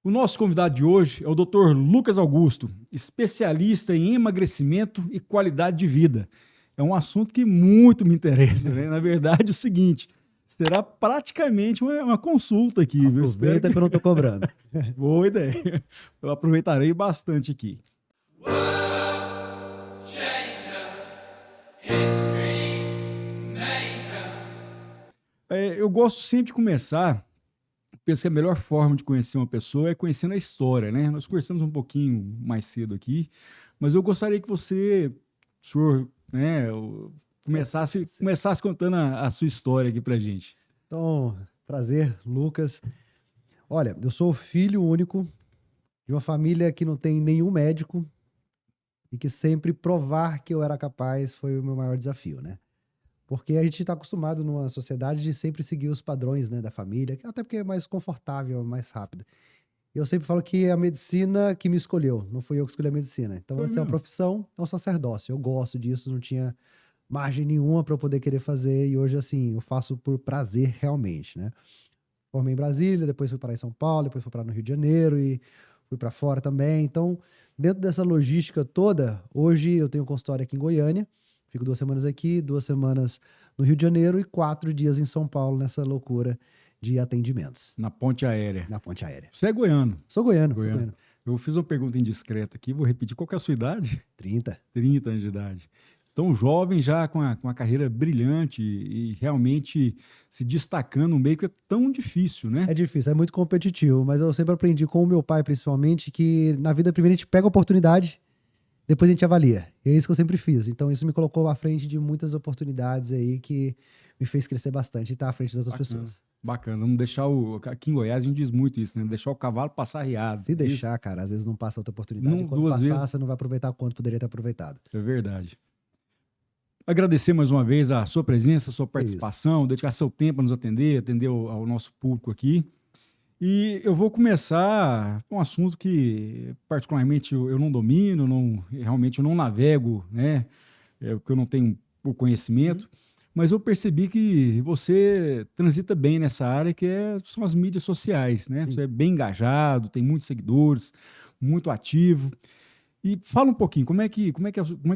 O nosso convidado de hoje é o Dr. Lucas Augusto, especialista em emagrecimento e qualidade de vida. É um assunto que muito me interessa, né? Na verdade, é o seguinte, será praticamente uma consulta aqui, viu? Espero Aproveita que eu não tô cobrando. Boa ideia. Eu aproveitarei bastante aqui. World changer, history maker. Eu gosto sempre de começar, penso que a melhor forma de conhecer uma pessoa é conhecendo a história, né? Nós conversamos um pouquinho mais cedo aqui, mas eu gostaria que você, senhor, né, começasse contando a sua história aqui pra gente. Então, prazer, Lucas. Olha, eu sou filho único de uma família que não tem nenhum médico e que sempre provar que eu era capaz foi o meu maior desafio, né? Porque a gente está acostumado numa sociedade de sempre seguir os padrões, né, da família, até porque é mais confortável, mais rápido. E eu sempre falo que é a medicina que me escolheu, não fui eu que escolhi a medicina. Então, Foi essa é uma mesmo? profissão, é um sacerdócio. Eu gosto disso, não tinha margem nenhuma para eu poder querer fazer e hoje, assim, eu faço por prazer realmente, né? Formei em Brasília, depois fui parar em São Paulo, depois fui parar no Rio de Janeiro e fui para fora também. Então, dentro dessa logística toda, hoje eu tenho um consultório aqui em Goiânia, fico 2 semanas aqui, 2 semanas no Rio de Janeiro e 4 dias em São Paulo nessa loucura de atendimentos Na ponte aérea. na ponte aérea. Você é goiano, Sou goiano, sou goiano. goiano. Eu fiz uma pergunta indiscreta aqui, vou repetir. Qual que é a sua idade? 30. 30 anos de idade. Então, jovem já com a carreira brilhante e realmente se destacando no meio que é tão difícil, né? É difícil, é muito competitivo, mas eu sempre aprendi com o meu pai, principalmente, que na vida primeiro a gente pega a oportunidade, depois a gente avalia. E é isso que eu sempre fiz. Então isso me colocou à frente de muitas oportunidades aí que me fez crescer bastante e estar à frente das outras Bacana. pessoas. Bacana. Não deixar o. Aqui em Goiás a gente diz muito isso, né? Deixar o cavalo passar riado. Se Isso. deixar, cara, às vezes não passa outra oportunidade. E Não, quando duas passar, vezes. você não vai aproveitar quanto poderia ter aproveitado. É verdade. Agradecer mais uma vez a sua presença, a sua É isso. participação, dedicar seu tempo a nos atender ao nosso público aqui. E eu vou começar com um assunto que, particularmente, eu não domino, realmente eu não navego, né? Porque eu não tenho o conhecimento, mas eu percebi que você transita bem nessa área são as mídias sociais, né? Sim. Você é bem engajado, tem muitos seguidores, muito ativo. E fala um pouquinho, como é que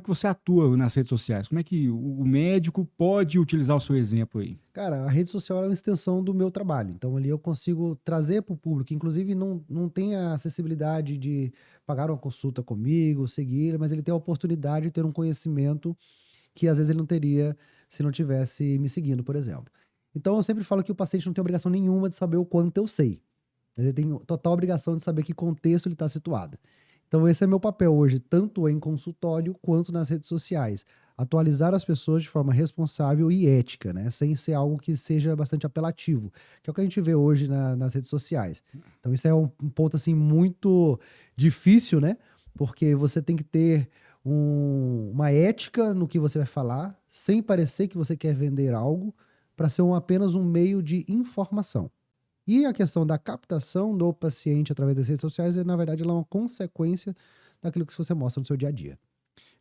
você atua nas redes sociais? Como é que o médico pode utilizar o seu exemplo aí? Cara, a rede social é uma extensão do meu trabalho. Então, ali eu consigo trazer para o público. Inclusive, não tem a acessibilidade de pagar uma consulta comigo, seguir, mas ele tem a oportunidade de ter um conhecimento que às vezes ele não teria se não tivesse me seguindo, por exemplo. Então, eu sempre falo que o paciente não tem obrigação nenhuma de saber o quanto eu sei. Mas ele tem total obrigação de saber que contexto ele está situado. Então, esse é meu papel hoje, tanto em consultório quanto nas redes sociais. Atualizar as pessoas de forma responsável e ética, né? Sem ser algo que seja bastante apelativo, que é o que a gente vê hoje nas redes sociais. Então, isso é um ponto, assim, muito difícil, né? Porque você tem que ter uma ética no que você vai falar, sem parecer que você quer vender algo, para ser apenas um meio de informação. E a questão da captação do paciente através das redes sociais, na verdade, ela é uma consequência daquilo que você mostra no seu dia a dia.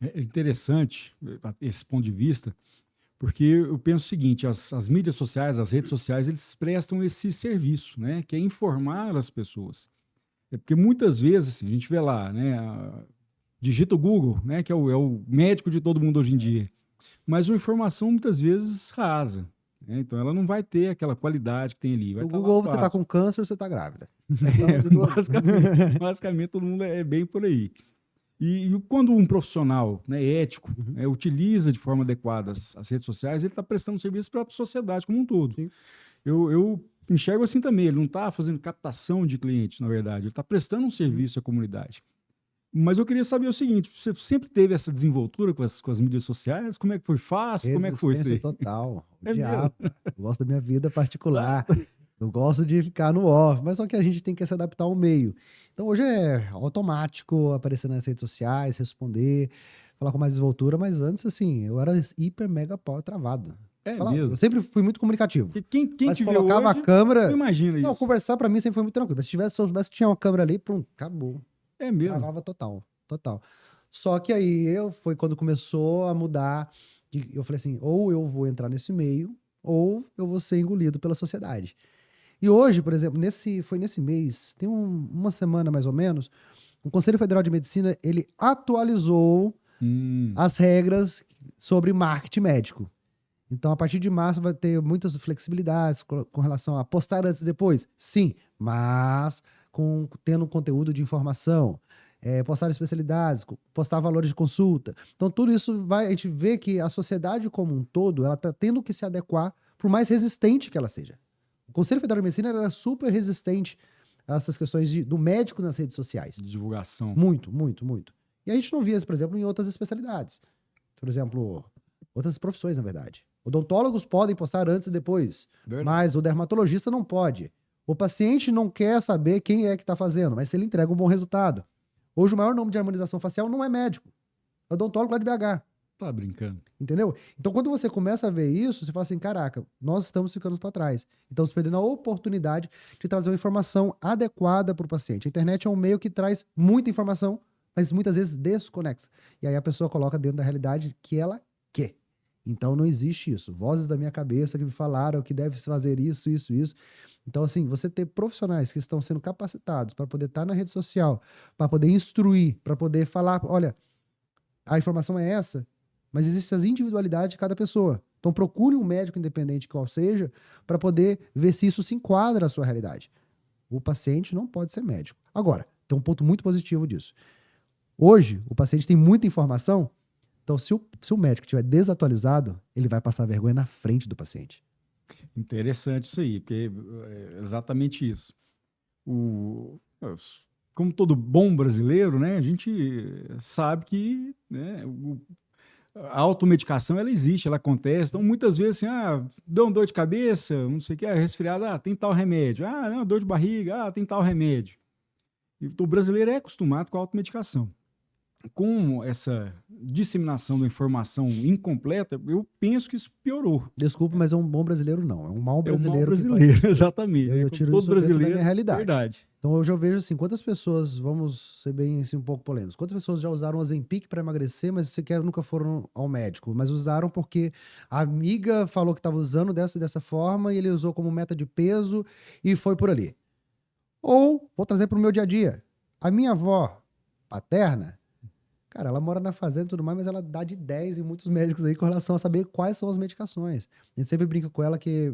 É interessante esse ponto de vista, porque eu penso o seguinte, as mídias sociais, as redes sociais, eles prestam esse serviço, né? Que é informar as pessoas. É porque muitas vezes, assim, a gente vê lá, né? Digita o Google, né? Que é o médico de todo mundo hoje em dia. Mas uma informação muitas vezes rasa, né? Então ela não vai ter aquela qualidade que tem ali. Vai No estar lá Google, você está fácil. com câncer, ou você está grávida. Então, de duas. Basicamente todo mundo é bem por aí. E quando um profissional, né, ético, Uhum. né, utiliza de forma adequada as redes sociais, ele está prestando serviço para a sociedade como um todo. Sim. Eu enxergo assim também, ele não está fazendo captação de clientes, na verdade, ele está prestando um Uhum. serviço à comunidade. Mas eu queria saber o seguinte, você sempre teve essa desenvoltura com as mídias sociais? Como é que foi fácil? Como é que foi isso Resistência aí? total. É mesmo? Odiava. Eu gosto da minha vida particular. Eu gosto de ficar no off, mas só que a gente tem que se adaptar ao meio. Então hoje é automático aparecer nas redes sociais, responder, falar com mais desenvoltura, mas antes, assim, eu era hiper mega pau travado. É Eu mesmo? sempre fui muito comunicativo. Porque quem Mas te vê colocava a hoje não câmera. imagina Não, isso. conversar pra mim sempre foi muito tranquilo. Mas se tivesse, soubesse que tinha uma câmera ali, pronto, acabou. É mesmo? Travava total, total. Só que aí foi quando começou a mudar. Eu falei assim: ou eu vou entrar nesse meio, ou eu vou ser engolido pela sociedade. E hoje, por exemplo, foi nesse mês, tem uma semana mais ou menos, o Conselho Federal de Medicina, ele atualizou as regras sobre marketing médico. Então, a partir de março vai ter muitas flexibilidades com relação a postar antes e depois. Sim, mas tendo conteúdo de informação, postar especialidades, postar valores de consulta. Então, tudo isso a gente vê que a sociedade como um todo, ela está tendo que se adequar por mais resistente que ela seja. O Conselho Federal de Medicina era super resistente a essas questões do médico nas redes sociais. De divulgação. Muito, muito, muito. E a gente não via isso, por exemplo, em outras especialidades. Por exemplo, outras profissões, na verdade. Odontólogos podem postar antes e depois, Verdade. mas o dermatologista não pode. O paciente não quer saber quem é que está fazendo, mas se ele entrega um bom resultado. Hoje o maior nome de harmonização facial não é médico, é odontólogo lá de BH. Tá brincando. Entendeu? Então, quando você começa a ver isso, você fala assim, caraca, nós estamos ficando para trás. Estamos perdendo a oportunidade de trazer uma informação adequada para o paciente. A internet é um meio que traz muita informação, mas muitas vezes desconexa. E aí a pessoa coloca dentro da realidade que ela quer. Então, não existe isso. Vozes da minha cabeça que me falaram que deve fazer isso, isso, isso. Então, assim, você ter profissionais que estão sendo capacitados para poder estar na rede social, para poder instruir, para poder falar, olha, a informação é essa, mas existem as individualidades de cada pessoa. Então procure um médico independente qual seja para poder ver se isso se enquadra à sua realidade. O paciente não pode ser médico. Agora, tem um ponto muito positivo disso. Hoje, o paciente tem muita informação, então se o médico estiver desatualizado, ele vai passar vergonha na frente do paciente. Interessante isso aí, porque é exatamente isso. Como todo bom brasileiro, né, a gente sabe que, né, a automedicação, ela existe, ela acontece. Então, muitas vezes, assim, deu uma dor de cabeça, não sei o que, resfriado, tem tal remédio. Não, dor de barriga, tem tal remédio. E o brasileiro é acostumado com a automedicação. Com essa disseminação da informação incompleta, eu penso que isso piorou. Desculpa, mas é um bom brasileiro não, é um mau brasileiro. É um mau brasileiro, exatamente. Eu tiro todo isso dentro da brasileiro, minha realidade. Verdade. Então hoje eu vejo assim, quantas pessoas, vamos ser bem assim, um pouco polêmicos, quantas pessoas já usaram o Ozempic para emagrecer, mas sequer nunca foram ao médico, mas usaram porque a amiga falou que estava usando dessa forma e ele usou como meta de peso e foi por ali. Ou, vou trazer para o meu dia a dia, a minha avó paterna, cara, ela mora na fazenda e tudo mais, mas ela dá de 10 em muitos médicos aí com relação a saber quais são as medicações. A gente sempre brinca com ela que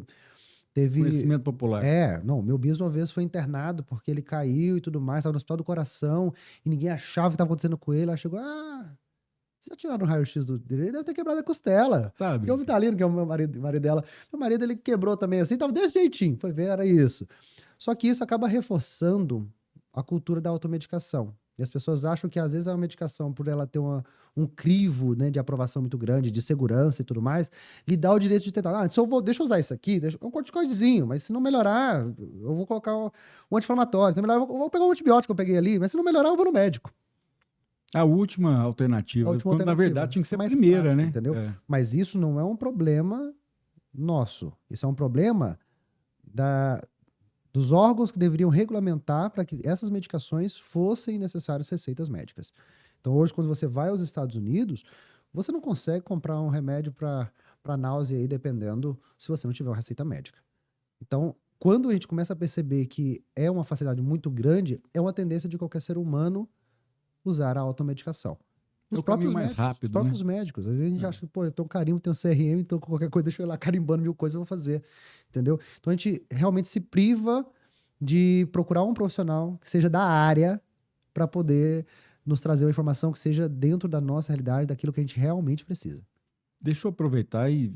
teve... Conhecimento popular. Meu bispo uma vez foi internado porque ele caiu e tudo mais, estava no hospital do coração e ninguém achava o que estava acontecendo com ele. Ela chegou, vocês já tiraram o raio-x dele? Ele deve ter quebrado a costela. E o Vitalino, que é o meu marido dela, meu marido ele quebrou também assim, tava desse jeitinho. Foi ver, era isso. Só que isso acaba reforçando a cultura da automedicação. E as pessoas acham que às vezes a medicação, por ela ter um crivo, né, de aprovação muito grande, de segurança e tudo mais, lhe dá o direito de tentar. Deixa eu usar isso aqui, um corticoidezinho, mas se não melhorar, eu vou colocar um anti-inflamatório. Se não melhorar, eu vou pegar um antibiótico que eu peguei ali, mas se não melhorar, eu vou no médico. A última alternativa. Quando, na verdade, tinha que ser a primeira, prática, né? Entendeu? Mas isso não é um problema nosso. Isso é um problema dos órgãos que deveriam regulamentar para que essas medicações fossem necessárias receitas médicas. Então, hoje, quando você vai aos Estados Unidos, você não consegue comprar um remédio para náusea aí, dependendo se você não tiver uma receita médica. Então, quando a gente começa a perceber que é uma facilidade muito grande, é uma tendência de qualquer ser humano usar a automedicação. Os próprios mais médicos, rápido, os próprios né? médicos. Às vezes a gente acha que, eu tenho um carimbo, tenho um CRM, então qualquer coisa, deixa eu ir lá carimbando 1000 coisas, eu vou fazer. Entendeu? Então a gente realmente se priva de procurar um profissional que seja da área para poder nos trazer uma informação que seja dentro da nossa realidade, daquilo que a gente realmente precisa. Deixa eu aproveitar e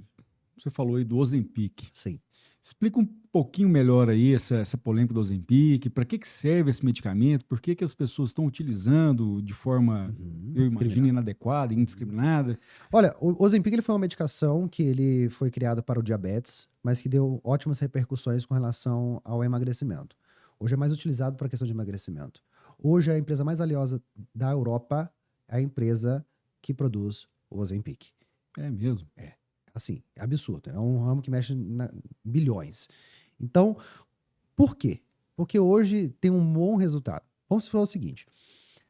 você falou aí do Ozempic. Sim. Explica um pouquinho melhor aí essa polêmica do Ozempic, para que serve esse medicamento, por que as pessoas estão utilizando de forma, eu imagino, inadequada, indiscriminada. Olha, o Ozempic ele foi uma medicação que ele foi criada para o diabetes, mas que deu ótimas repercussões com relação ao emagrecimento. Hoje é mais utilizado para a questão de emagrecimento. Hoje a empresa mais valiosa da Europa é a empresa que produz o Ozempic. É mesmo? É. Assim, é absurdo. É um ramo que mexe em bilhões. Então, por quê? Porque hoje tem um bom resultado. Vamos falar o seguinte.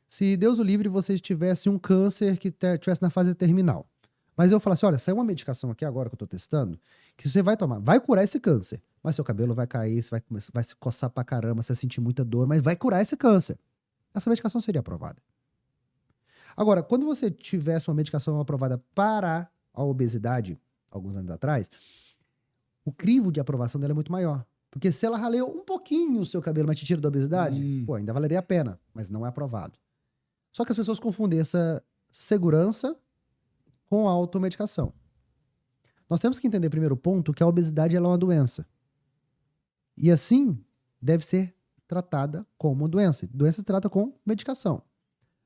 Se Deus o livre, você tivesse um câncer que estivesse na fase terminal. Mas eu falasse, olha, saiu uma medicação aqui agora que eu estou testando, que você vai tomar, vai curar esse câncer. mas seu cabelo vai cair, você vai se coçar pra caramba, você vai sentir muita dor, mas vai curar esse câncer. Essa medicação seria aprovada. Agora, quando você tivesse uma medicação aprovada para a obesidade, alguns anos atrás, o crivo de aprovação dela é muito maior. Porque se ela raleou um pouquinho o seu cabelo, mas te tira da obesidade, pô, ainda valeria a pena, mas não é aprovado. Só que as pessoas confundem essa segurança com a automedicação. Nós temos que entender, primeiro ponto, que a obesidade ela é uma doença. E assim, deve ser tratada como doença. Doença se trata com medicação.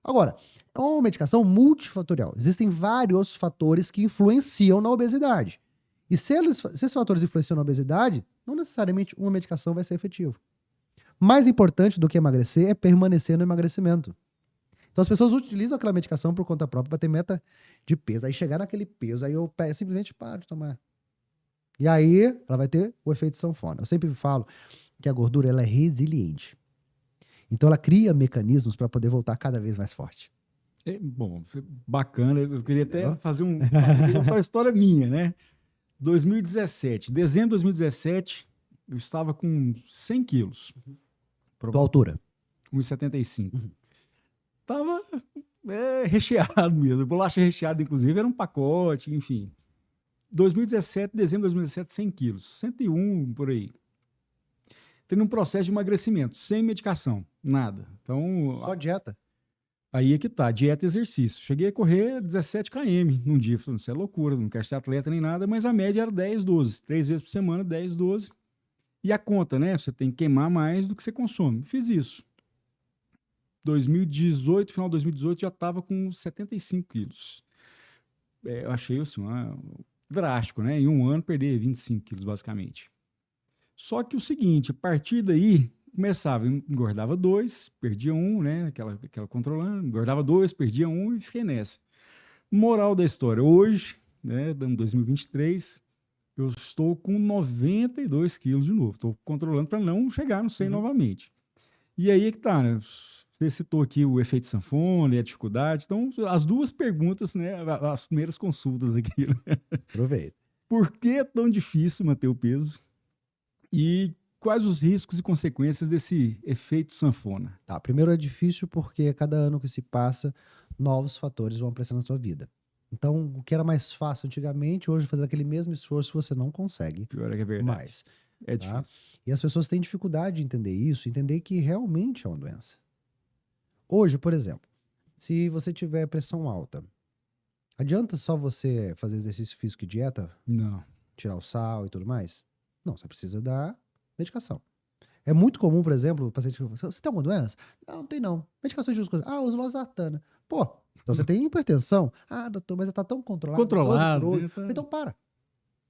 Agora, é uma medicação multifatorial. Existem vários fatores que influenciam na obesidade. E se esses fatores influenciam na obesidade, não necessariamente uma medicação vai ser efetiva. Mais importante do que emagrecer é permanecer no emagrecimento. Então as pessoas utilizam aquela medicação por conta própria para ter meta de peso. Aí chegar naquele peso, aí eu simplesmente paro de tomar. E aí ela vai ter o efeito sanfona. Eu sempre falo que a gordura ela é resiliente. Então ela cria mecanismos para poder voltar cada vez mais forte. Bom, bacana. Eu queria até fazer uma história minha, né? 2017, dezembro de 2017, eu estava com 100 quilos. Tua altura? 1,75. Tava recheado mesmo. Bolacha recheada, inclusive, era um pacote, enfim. 2017, dezembro de 2017, 100 quilos. 101, por aí. Tendo um processo de emagrecimento, sem medicação, nada. Então, Só dieta? aí é que tá, dieta e exercício. Cheguei a correr 17 km num dia. Falei, isso é loucura, não quero ser atleta nem nada, mas a média era 10, 12. 3 vezes por semana, 10, 12. E a conta, né? Você tem que queimar mais do que você consome. Fiz isso. 2018, final de 2018, já estava com 75 quilos. Eu achei assim, drástico, né? Em um ano, perder 25 quilos, basicamente. Só que o seguinte, a partir daí, começava, engordava 2, perdia 1, né? Aquela controlando, engordava 2, perdia 1 e fiquei nessa. Moral da história, hoje, né, em 2023, eu estou com 92 quilos de novo. Estou controlando para não chegar no 100 novamente. E aí é que tá, né? Você citou aqui o efeito sanfona e a dificuldade. Então, as duas perguntas, né? As primeiras consultas aqui. Né? Aproveita. Por que é tão difícil manter o peso? E quais os riscos e consequências desse efeito sanfona? Tá, primeiro é difícil porque cada ano que se passa, novos fatores vão aparecer na sua vida. Então, o que era mais fácil antigamente, hoje fazer aquele mesmo esforço você não consegue Pior é que é verdade. mais. É Tá? difícil. E as pessoas têm dificuldade de entender isso, entender que realmente é uma doença. Hoje, por exemplo, se você tiver pressão alta, adianta só você fazer exercício físico e dieta, Não. tirar o sal e tudo mais? Não, você precisa dar medicação. É muito comum, por exemplo, o paciente fala, você tem alguma doença? Não, não tem não. Medicação de uso. Ah, uso losartana. Pô, então você tem hipertensão? Ah, doutor, mas tá tão controlado. 12 Controlado. por 8. Né? Tá- Então para.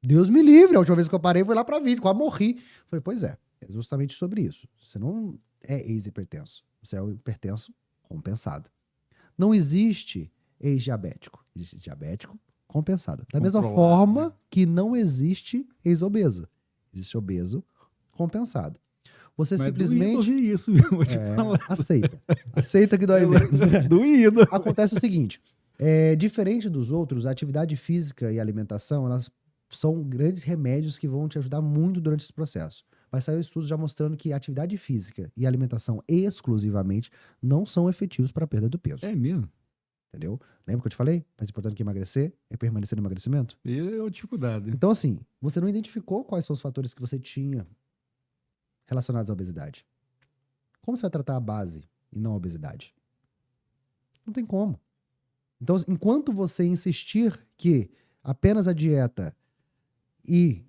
Deus me livre. A última vez que eu parei foi lá pra 20, quase morri. Falei, pois é justamente sobre isso. Você não é ex-hipertenso. Você é o hipertenso compensado. Não existe ex-diabético. Existe diabético compensado. Da mesma Controlado, forma né? que não existe ex-obeso. Existe obeso compensado. Você Mas simplesmente doído ouvir isso, viu? Vou te falar. aceita. Aceita que dói menos. Doído. Acontece o seguinte, diferente dos outros, a atividade física e a alimentação, elas são grandes remédios que vão te ajudar muito durante esse processo. Vai sair estudos já mostrando que a atividade física e alimentação exclusivamente não são efetivos para a perda do peso. É mesmo. Entendeu? Lembra que eu te falei? Mais importante que emagrecer é permanecer no emagrecimento? É uma dificuldade. Então, assim, você não identificou quais são os fatores que você tinha relacionados à obesidade. Como você vai tratar a base e não a obesidade? Não tem como. Então, enquanto você insistir que apenas a dieta e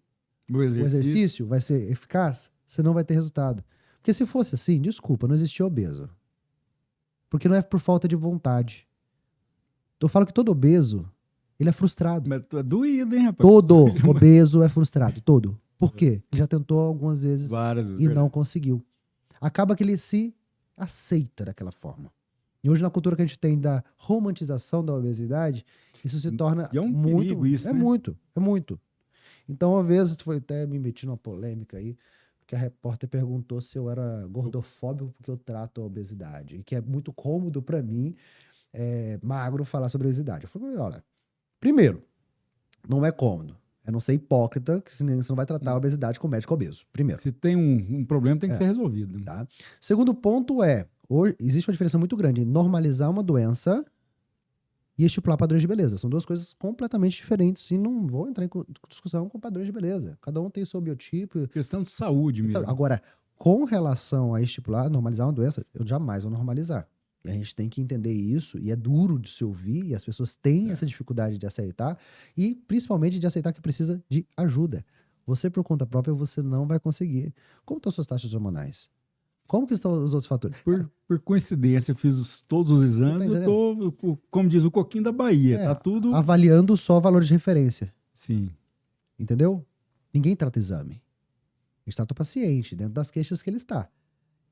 O o exercício vai ser eficaz, você não vai ter resultado. Porque se fosse assim, desculpa, não existia obeso. Porque não é por falta de vontade. Eu falo que todo obeso, ele é frustrado. Mas é doído, hein, rapaz? Todo obeso é frustrado, todo. Por quê? Ele já tentou algumas vezes Várias vezes. e não conseguiu. Acaba que ele se aceita daquela forma. E hoje, na cultura que a gente tem da romantização da obesidade, isso se torna E é um muito... perigo isso, é né? é muito. Então, uma vez, foi até me meti numa polêmica aí, que a repórter perguntou se eu era gordofóbico porque eu trato a obesidade. E que é muito cômodo pra mim, magro, falar sobre obesidade. Eu falei, olha, primeiro, não é cômodo. É não ser hipócrita, que senão você não vai tratar a obesidade com médico obeso. Primeiro. Se tem um problema, tem que ser resolvido. Tá? Segundo ponto hoje existe uma diferença muito grande em normalizar uma doença e estipular padrões de beleza. São duas coisas completamente diferentes e não vou entrar em discussão com padrões de beleza. Cada um tem seu biotipo. Questão de saúde mesmo. Agora, com relação a estipular, normalizar uma doença, eu jamais vou normalizar. E a gente tem que entender isso, e é duro de se ouvir, e as pessoas têm essa dificuldade de aceitar, e principalmente de aceitar que precisa de ajuda. Você, por conta própria, você não vai conseguir. Como estão suas taxas hormonais? Como que estão os outros fatores? Por coincidência, eu fiz todos os exames, Tá eu tô, como diz o coquinho da Bahia, tá tudo... Avaliando só valores de referência. Sim. Entendeu? Ninguém trata exame. A gente trata o paciente dentro das queixas que ele está.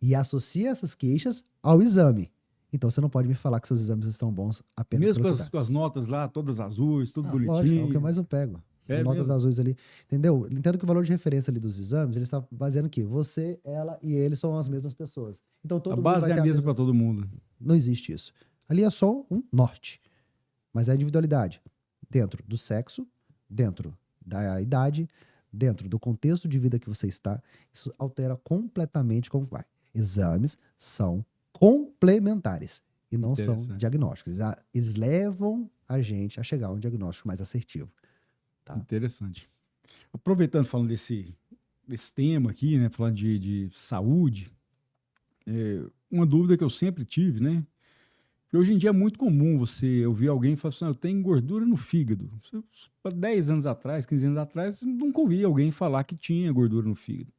E associa essas queixas ao exame. Então você não pode me falar que seus exames estão bons apenas Mesmo pelo com que as notas lá, todas azuis, tudo Lógico, bonitinho. é o que eu mais eu pego. É Notas mesmo? azuis ali. Entendeu? Entendo que o valor de referência ali dos exames, ele está baseando que você, ela e ele são as mesmas pessoas. Então todo A mundo base vai é ter a mesma para todo mundo. Não existe isso. Ali é só um norte. Mas é a individualidade. Dentro do sexo, dentro da idade, dentro do contexto de vida que você está, isso altera completamente como vai. Exames são complementares e não são Interessante. diagnósticos. Eles levam a gente a chegar a um diagnóstico mais assertivo. Tá. Interessante. Aproveitando, falando desse tema aqui, né, falando de saúde, uma dúvida que eu sempre tive, né, que hoje em dia é muito comum você ouvir alguém falar assim, eu tenho gordura no fígado. 10 anos atrás, 15 anos atrás, nunca ouvi alguém falar que tinha gordura no fígado.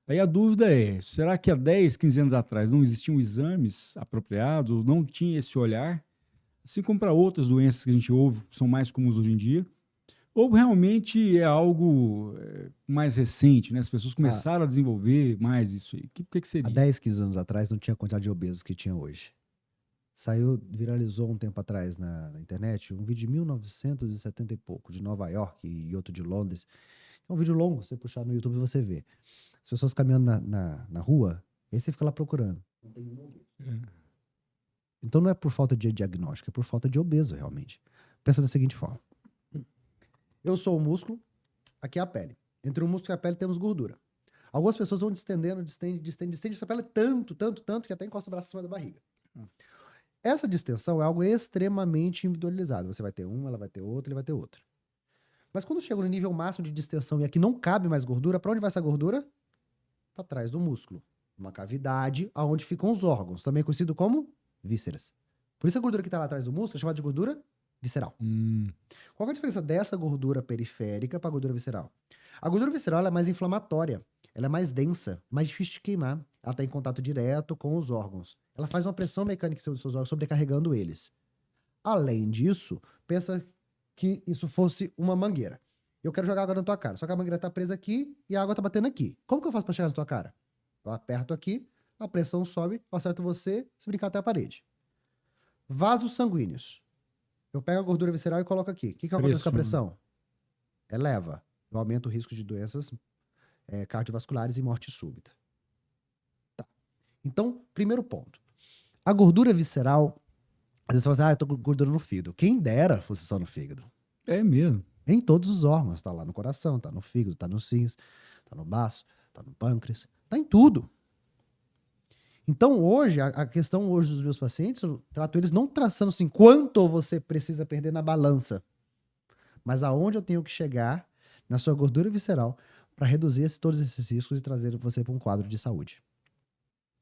Aí a dúvida é, será que há 10, 15 anos atrás não existiam exames apropriados, ou não tinha esse olhar, assim como para outras doenças que a gente ouve, que são mais comuns hoje em dia, ou realmente é algo mais recente, né? As pessoas começaram a desenvolver mais isso aí. O que Há seria? 10, 15 anos atrás não tinha a quantidade de obesos que tinha hoje. Viralizou um tempo atrás na internet um vídeo de 1970 e pouco, de Nova York e outro de Londres. É um vídeo longo, você puxar no YouTube você vê. As pessoas caminhando na rua, e aí você fica lá procurando. Não tem nenhum obeso. Então não é por falta de diagnóstico, é por falta de obeso, realmente. Pensa da seguinte forma. Eu sou o músculo, aqui é a pele. Entre o músculo e a pele temos gordura. Algumas pessoas vão distende essa pele tanto, que até encosta o braço em cima da barriga. Essa distensão é algo extremamente individualizado. Você vai ter um, ela vai ter outro, ele vai ter outro. Mas quando chega no nível máximo de distensão e aqui não cabe mais gordura, para onde vai essa gordura? Para trás do músculo. Uma cavidade aonde ficam os órgãos, também conhecido como vísceras. Por isso a gordura que está lá atrás do músculo é chamada de gordura visceral. Qual é a diferença dessa gordura periférica para a gordura visceral? A gordura visceral ela é mais inflamatória, ela é mais densa, mais difícil de queimar. Ela está em contato direto com os órgãos. Ela faz uma pressão mecânica sobre os seus órgãos, sobrecarregando eles. Além disso, pensa que isso fosse uma mangueira. Eu quero jogar água na tua cara, só que a mangueira está presa aqui e a água está batendo aqui. Como que eu faço para chegar na tua cara? Eu aperto aqui, a pressão sobe, eu acerto você, se brincar até a parede. Vasos sanguíneos. Eu pego a gordura visceral e coloco aqui. O que acontece com a pressão? Eleva. Eu aumento o risco de doenças cardiovasculares e morte súbita. Tá. Então, primeiro ponto. A gordura visceral, às vezes você fala assim, eu tô com gordura no fígado. Quem dera fosse só no fígado. É mesmo. Em todos os órgãos. Tá lá no coração, tá no fígado, tá nos rins, tá no baço, tá no pâncreas, tá em tudo. Então, hoje, a questão hoje dos meus pacientes, eu trato eles não traçando assim, quanto você precisa perder na balança, mas aonde eu tenho que chegar na sua gordura visceral para reduzir todos esses riscos e trazer você para um quadro de saúde.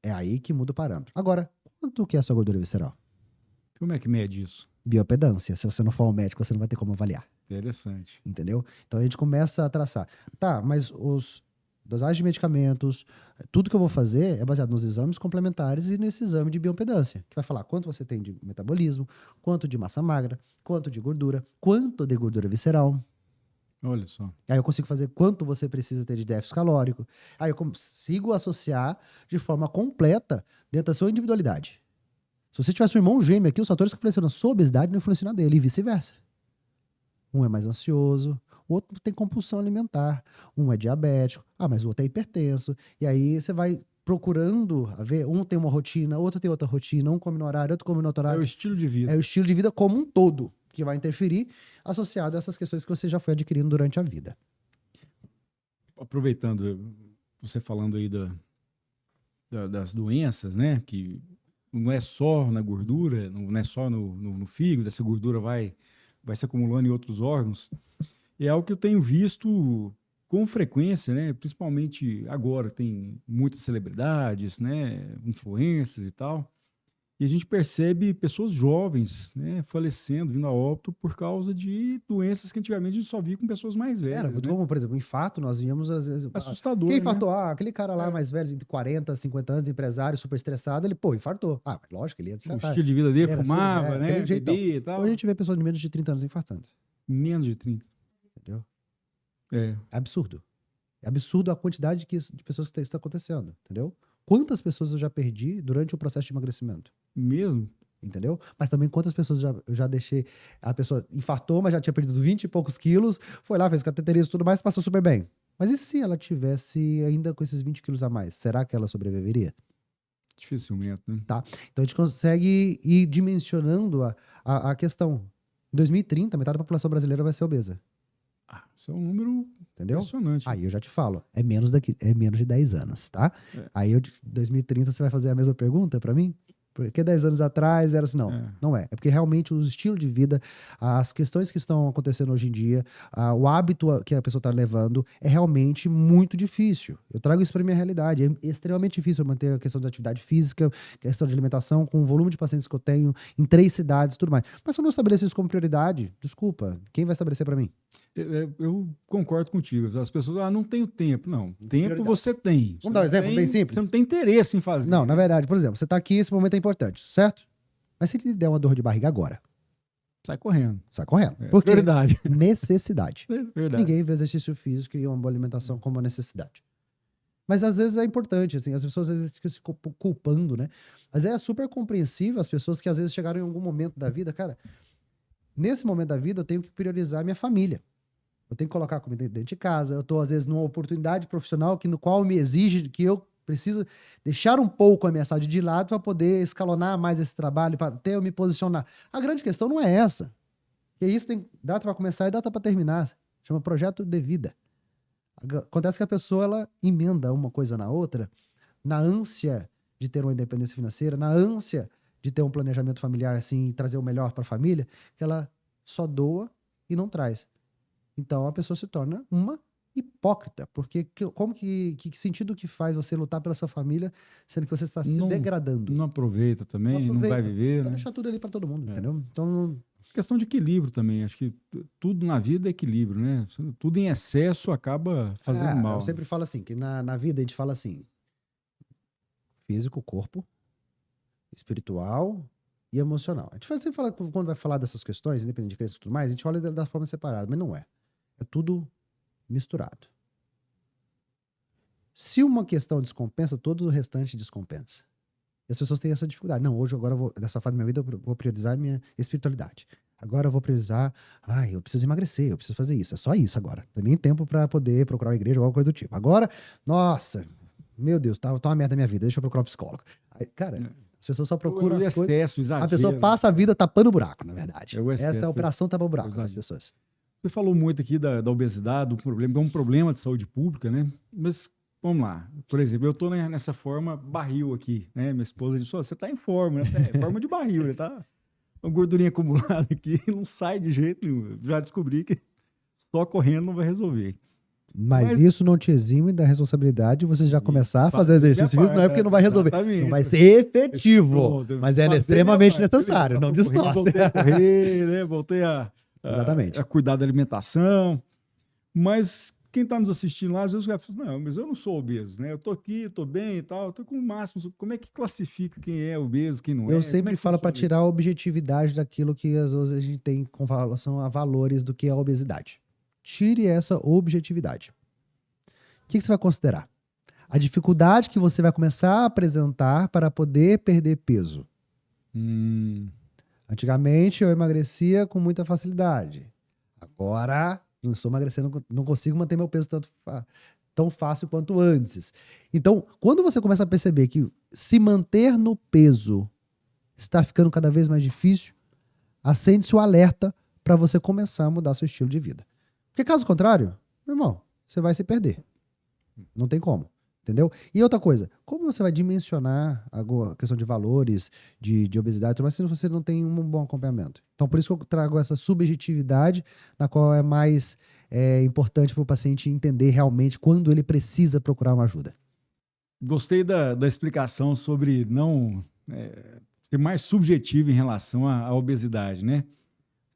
É aí que muda o parâmetro. Agora, quanto que é a sua gordura visceral? Como é que mede isso? Biopedância. Se você não for ao médico, você não vai ter como avaliar. Interessante. Entendeu? Então, a gente começa a traçar. Tá, mas dosagem de medicamentos, tudo que eu vou fazer é baseado nos exames complementares e nesse exame de bioimpedância, que vai falar quanto você tem de metabolismo, quanto de massa magra, quanto de gordura visceral. Olha só. Aí eu consigo fazer quanto você precisa ter de déficit calórico. Aí eu consigo associar de forma completa dentro da sua individualidade. Se você tivesse um irmão gêmeo aqui, os fatores que influenciam na sua obesidade não influenciam na dele, e vice-versa. Um é mais ansioso, o outro tem compulsão alimentar, um é diabético, mas o outro é hipertenso. E aí você vai procurando a ver, um tem uma rotina, outro tem outra rotina, um come no horário, outro come no outro É o horário. estilo de vida. É o estilo de vida como um todo. que vai interferir, associado a essas questões que você já foi adquirindo durante a vida. Aproveitando você falando aí das doenças, né? Que não é só na gordura, não é só no fígado, essa gordura vai se acumulando em outros órgãos. É algo que eu tenho visto com frequência, né? Principalmente agora, tem muitas celebridades, né? Influências e tal. E a gente percebe pessoas jovens, né, falecendo, vindo a óbito por causa de doenças que antigamente a gente só via com pessoas mais velhas. Era muito né? comum, por exemplo, infarto, nós víamos às vezes. Assustador, Quem né? infartou? Ah, aquele cara lá mais velho, de 40, 50 anos, empresário, super estressado, ele, pô, infartou. Ah, mas lógico, ele ia O infartar. estilo de vida dele, Era fumava, assim, né? aquele jeitão. Bebia e tal. Hoje a gente vê pessoas de menos de 30 anos infartando. Menos de 30. Entendeu? É. É absurdo. É absurdo a quantidade de pessoas que isso está acontecendo, entendeu? Quantas pessoas eu já perdi durante o processo de emagrecimento? Mesmo? Entendeu? Mas também quantas pessoas eu já deixei. A pessoa infartou, mas já tinha perdido 20 e poucos quilos, foi lá, fez cateterismo e tudo mais, passou super bem. Mas e se ela tivesse ainda com esses 20 quilos a mais? Será que ela sobreviveria? Dificilmente, né? Então a gente consegue ir dimensionando a questão. Em 2030, metade da população brasileira vai ser obesa. Isso é um número Entendeu? impressionante. Aí eu já te falo, é menos de 10 anos, tá? É. Aí 2030 você vai fazer a mesma pergunta pra mim? Porque 10 anos atrás era assim, não, não é. É porque realmente o estilo de vida, as questões que estão acontecendo hoje em dia, o hábito que a pessoa está levando é realmente muito difícil. Eu trago isso para minha realidade. É extremamente difícil manter a questão da atividade física, questão de alimentação, com o volume de pacientes que eu tenho em 3 cidades e tudo mais. Mas se eu não estabelecer isso como prioridade, desculpa, quem vai estabelecer para mim? Eu concordo contigo. As pessoas, não tenho tempo. Não, tempo Prioridade. você tem. Vamos dar um exemplo bem simples? Você não tem interesse em fazer. Não, na verdade, por exemplo, você tá aqui, esse momento é importante, certo? Mas se lhe der uma dor de barriga agora, Sai correndo. sai correndo. É, Por quê? verdade. Necessidade. É verdade. Ninguém vê exercício físico e uma boa alimentação como uma necessidade. Mas às vezes é importante, assim, as pessoas às vezes ficam se culpando, né? Mas é super compreensível as pessoas que às vezes chegaram em algum momento da vida, cara, nesse momento da vida eu tenho que priorizar minha família. Eu tenho que colocar a comida dentro de casa, eu tô às vezes numa oportunidade profissional no qual me exige que eu preciso deixar um pouco a minha saúde de lado para poder escalonar mais esse trabalho, para até eu me posicionar. A grande questão não é essa. Porque isso tem data para começar e data para terminar. Chama projeto de vida. Acontece que a pessoa ela emenda uma coisa na outra, na ânsia de ter uma independência financeira, na ânsia de ter um planejamento familiar assim e trazer o melhor para a família, que ela só doa e não traz. Então a pessoa se torna uma hipócrita, porque que sentido que faz você lutar pela sua família, sendo que você está se degradando? Não aproveita também, não vai viver, Vai né? deixar tudo ali para todo mundo, entendeu? Então, Questão de equilíbrio também. Acho que tudo na vida é equilíbrio, né? Tudo em excesso acaba fazendo mal. eu sempre falo assim, que na vida a gente fala assim, físico, corpo, espiritual e emocional. A gente sempre fala, quando vai falar dessas questões, independente de crença e tudo mais, a gente olha da forma separada, mas não é. É tudo misturado. Se uma questão descompensa, todo o restante descompensa. E as pessoas têm essa dificuldade. Não, hoje, agora, dessa fase da minha vida, eu vou priorizar a minha espiritualidade. Agora eu vou priorizar, eu preciso emagrecer, eu preciso fazer isso. É só isso agora. Não tem nem tempo para poder procurar uma igreja ou alguma coisa do tipo. Agora, nossa, meu Deus, tá uma merda na minha vida, deixa eu procurar um psicólogo. Aí, cara, as pessoas só procuram as coisas. Excesso, exagero. A pessoa passa a vida tapando o buraco, na verdade. É o excesso, Essa é a operação tapar o buraco das exagero. pessoas. Você falou muito aqui da obesidade, do problema, que é um problema de saúde pública, né? Mas vamos lá. Por exemplo, eu tô nessa forma barril aqui, né? Minha esposa disse, você tá em forma, né? É forma de barril, né? Tá uma gordurinha acumulada aqui, não sai de jeito nenhum. Já descobri que só correndo não vai resolver. Mas isso não te exime da responsabilidade de você já começar a fazer exercício físico, não é porque não vai resolver. Não vai ser efetivo, mas é extremamente necessário, não distorce. Voltei a correr, né? Voltei Exatamente. a cuidar da alimentação. Mas quem está nos assistindo lá, às vezes vai falar, não, mas eu não sou obeso, né? Eu tô aqui, tô bem e tal, tô com o máximo. Como é que classifica quem é obeso, quem não é? Eu sempre falo para funciona tirar a objetividade daquilo que às vezes a gente tem com relação a valores do que é a obesidade. Tire essa objetividade. O que você vai considerar? A dificuldade que você vai começar a apresentar para poder perder peso. Antigamente eu emagrecia com muita facilidade. Agora não estou emagrecendo, não consigo manter meu peso tão fácil quanto antes. Então, quando você começa a perceber que se manter no peso está ficando cada vez mais difícil, acende-se o alerta para você começar a mudar seu estilo de vida. Porque caso contrário, meu irmão, você vai se perder. Não tem como. Entendeu? E outra coisa, como você vai dimensionar a questão de valores, de obesidade, e tudo mais, se você não tem um bom acompanhamento? Então, por isso que eu trago essa subjetividade, na qual é mais importante para o paciente entender realmente quando ele precisa procurar uma ajuda. Gostei da explicação sobre não ser mais subjetivo em relação à obesidade, né?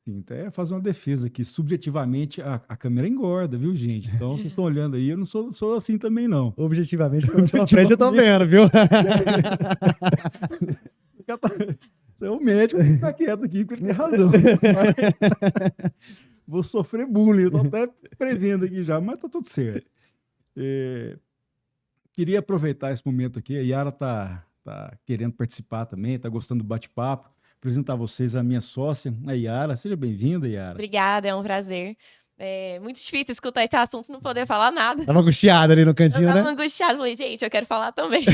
Sim, até fazer uma defesa aqui. Subjetivamente, a câmera engorda, viu, gente? Então, vocês estão olhando aí, eu não sou assim também, não. Objetivamente, quando eu frente, eu tô vendo, viu? Você é o médico que tá quieto aqui, porque ele tem razão. Vou sofrer bullying, eu tô até prevendo aqui já, mas tá tudo certo. Queria aproveitar esse momento aqui, a Yara tá querendo participar também, tá gostando do bate-papo. Apresentar a vocês a minha sócia, a Yara. Seja bem-vinda, Yara. Obrigada, é um prazer. É muito difícil escutar esse assunto e não poder falar nada. Tava angustiada ali no cantinho, Eu tava né? angustiada, falei, gente, eu quero falar também.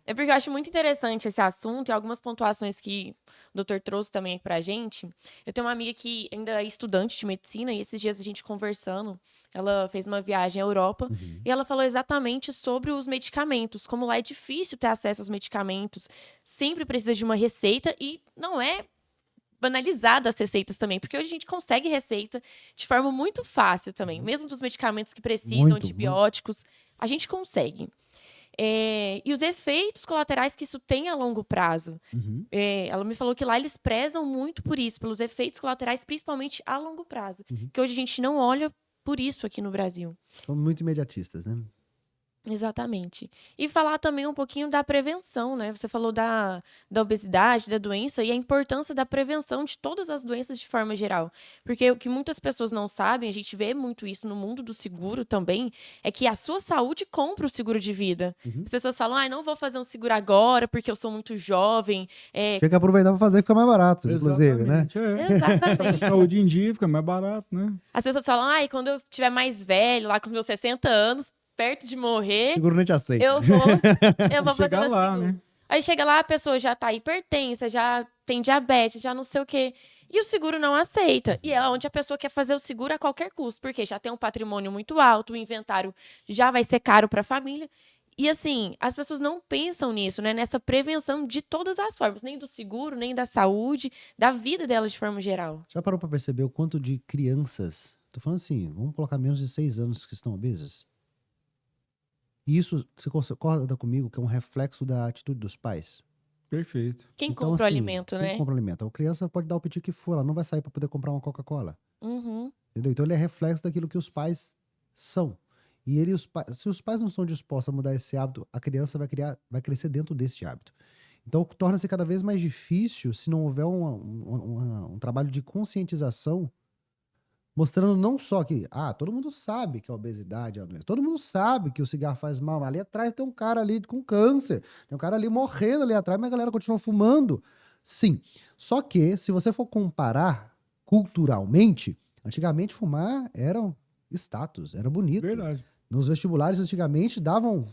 É porque eu acho muito interessante esse assunto e algumas pontuações que o doutor trouxe também pra gente. Eu tenho uma amiga que ainda é estudante de medicina e esses dias a gente conversando, ela fez uma viagem à Europa e ela falou exatamente sobre os medicamentos, como lá é difícil ter acesso aos medicamentos, sempre precisa de uma receita e não é banalizada as receitas também, porque hoje a gente consegue receita de forma muito fácil também, mesmo dos medicamentos que precisam, Muito, antibióticos, a gente consegue. E os efeitos colaterais que isso tem a longo prazo. Ela me falou que lá eles prezam muito por isso, pelos efeitos colaterais, principalmente a longo prazo. Que hoje a gente não olha por isso aqui no Brasil. São muito imediatistas, né? Exatamente. E falar também um pouquinho da prevenção, né? Você falou da obesidade, da doença, e a importância da prevenção de todas as doenças de forma geral. Porque o que muitas pessoas não sabem, a gente vê muito isso no mundo do seguro também, é que a sua saúde compra o seguro de vida. As pessoas falam, não vou fazer um seguro agora porque eu sou muito jovem. Tinha que aproveitar para fazer e ficar mais barato, inclusive, né? Exatamente. Saúde em dia fica mais barato, né? As pessoas falam, quando eu tiver mais velho, lá com os meus 60 anos, perto de morrer, Seguro nem te aceita. eu vou fazer Chegar meu lá, seguro. né? Aí chega lá, a pessoa já tá hipertensa, já tem diabetes, já não sei o quê. E o seguro não aceita. E é onde a pessoa quer fazer o seguro a qualquer custo, porque já tem um patrimônio muito alto, o inventário já vai ser caro para a família. E assim, as pessoas não pensam nisso, né? Nessa prevenção de todas as formas, nem do seguro, nem da saúde, da vida delas de forma geral. Já parou para perceber o quanto de crianças, tô falando assim, vamos colocar menos de 6 anos que estão obesas? E isso, você concorda comigo, que é um reflexo da atitude dos pais? Perfeito. Quem Então, compra o assim, alimento, né? Quem compra o alimento? A criança pode dar o pedido que for, ela não vai sair para poder comprar uma Coca-Cola. Uhum. Entendeu? Então ele é reflexo daquilo que os pais são. E se os pais não estão dispostos a mudar esse hábito, a criança vai crescer dentro desse hábito. Então torna-se cada vez mais difícil se não houver um trabalho de conscientização, mostrando não só que, todo mundo sabe que a obesidade é uma doença, todo mundo sabe que o cigarro faz mal, mas ali atrás tem um cara ali com câncer, tem um cara ali morrendo ali atrás, mas a galera continua fumando. Sim, só que se você for comparar culturalmente, antigamente fumar era um status, era bonito. Verdade. Nos vestibulares antigamente davam,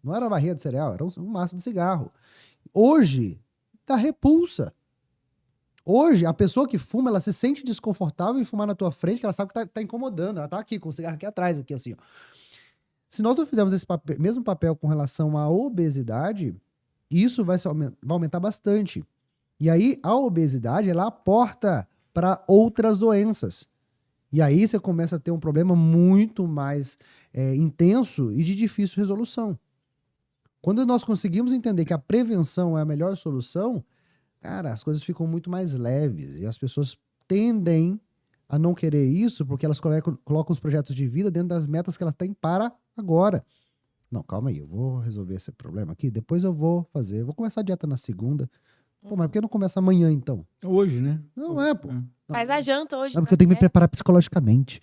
não era barrinha de cereal, era um maço de cigarro. Hoje, dá repulsa. Hoje, a pessoa que fuma, ela se sente desconfortável em fumar na tua frente, que ela sabe que tá incomodando. Ela tá aqui, com o cigarro aqui atrás, aqui assim, ó. Se nós não fizermos esse mesmo papel com relação à obesidade, isso vai aumentar bastante. E aí, a obesidade, ela aporta para outras doenças. E aí, você começa a ter um problema muito mais intenso e de difícil resolução. Quando nós conseguimos entender que a prevenção é a melhor solução, cara, as coisas ficam muito mais leves e as pessoas tendem a não querer isso porque elas colocam os projetos de vida dentro das metas que elas têm para agora. Não, calma aí, eu vou resolver esse problema aqui, depois eu vou começar a dieta na segunda. Pô, mas por que não começa amanhã, então? Hoje, né? Não é, pô. Faz a janta hoje. Não, porque eu tenho que me preparar psicologicamente.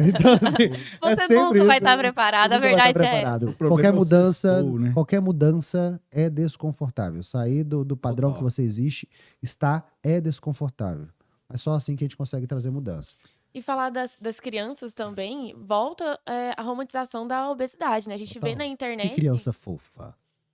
Então, Você nunca vai estar preparado, a verdade é. Qualquer é o mudança, sextou, né? qualquer mudança é desconfortável. Sair do padrão Total. que você é desconfortável. É só assim que a gente consegue trazer mudança. E falar das crianças também, volta a romantização da obesidade, né? A gente vê Total. na internet. Que criança fofa.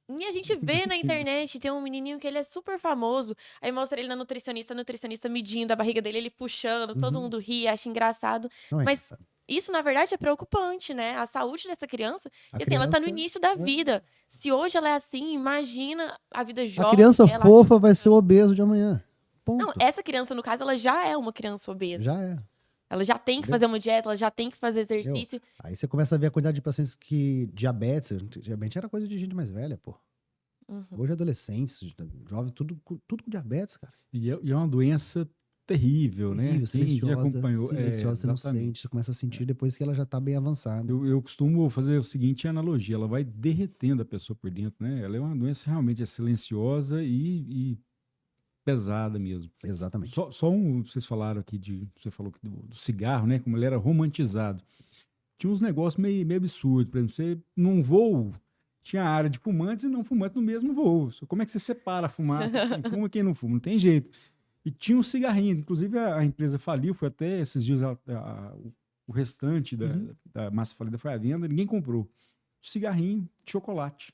E a gente vê na internet, tem um menininho que ele é super famoso, aí mostra ele na nutricionista, a nutricionista medindo a barriga dele, ele puxando, todo Uhum. mundo ri, acha engraçado. Não é Mas engraçado. isso, na verdade, é preocupante, né? A saúde dessa criança. A E assim, ela tá no criança- início da é. vida. Se hoje ela é assim, imagina a vida A jovem criança dela. fofa vai ser o obeso de amanhã. Não, Ponto. essa criança, no caso, ela já é uma criança obesa. Já é. Ela já tem que Entendeu? fazer uma dieta, ela já tem que fazer exercício. Aí você começa a ver a quantidade de pacientes que diabetes, antigamente era coisa de gente mais velha, pô. Uhum. Hoje adolescentes, jovens, tudo com diabetes, cara. E é uma doença terrível, né? Terrível, Quem já silenciosa, acompanhou, silenciosa, você não exatamente. sente, você começa a sentir depois que ela já tá bem avançada. Eu costumo fazer o seguinte analogia, ela vai derretendo a pessoa por dentro, né? Ela é uma doença realmente silenciosa e pesada mesmo. Exatamente. Vocês falaram aqui você falou do cigarro, né? Como ele era romantizado. Tinha uns negócios meio absurdos. Por exemplo, você num voo tinha área de fumantes e não fumantes no mesmo voo. Como é que você separa fumar? Quem fuma e quem não fuma? Não tem jeito. E tinha um cigarrinho. Inclusive a empresa faliu, foi até esses dias o restante da massa falida foi à venda, ninguém comprou. Cigarrinho de chocolate.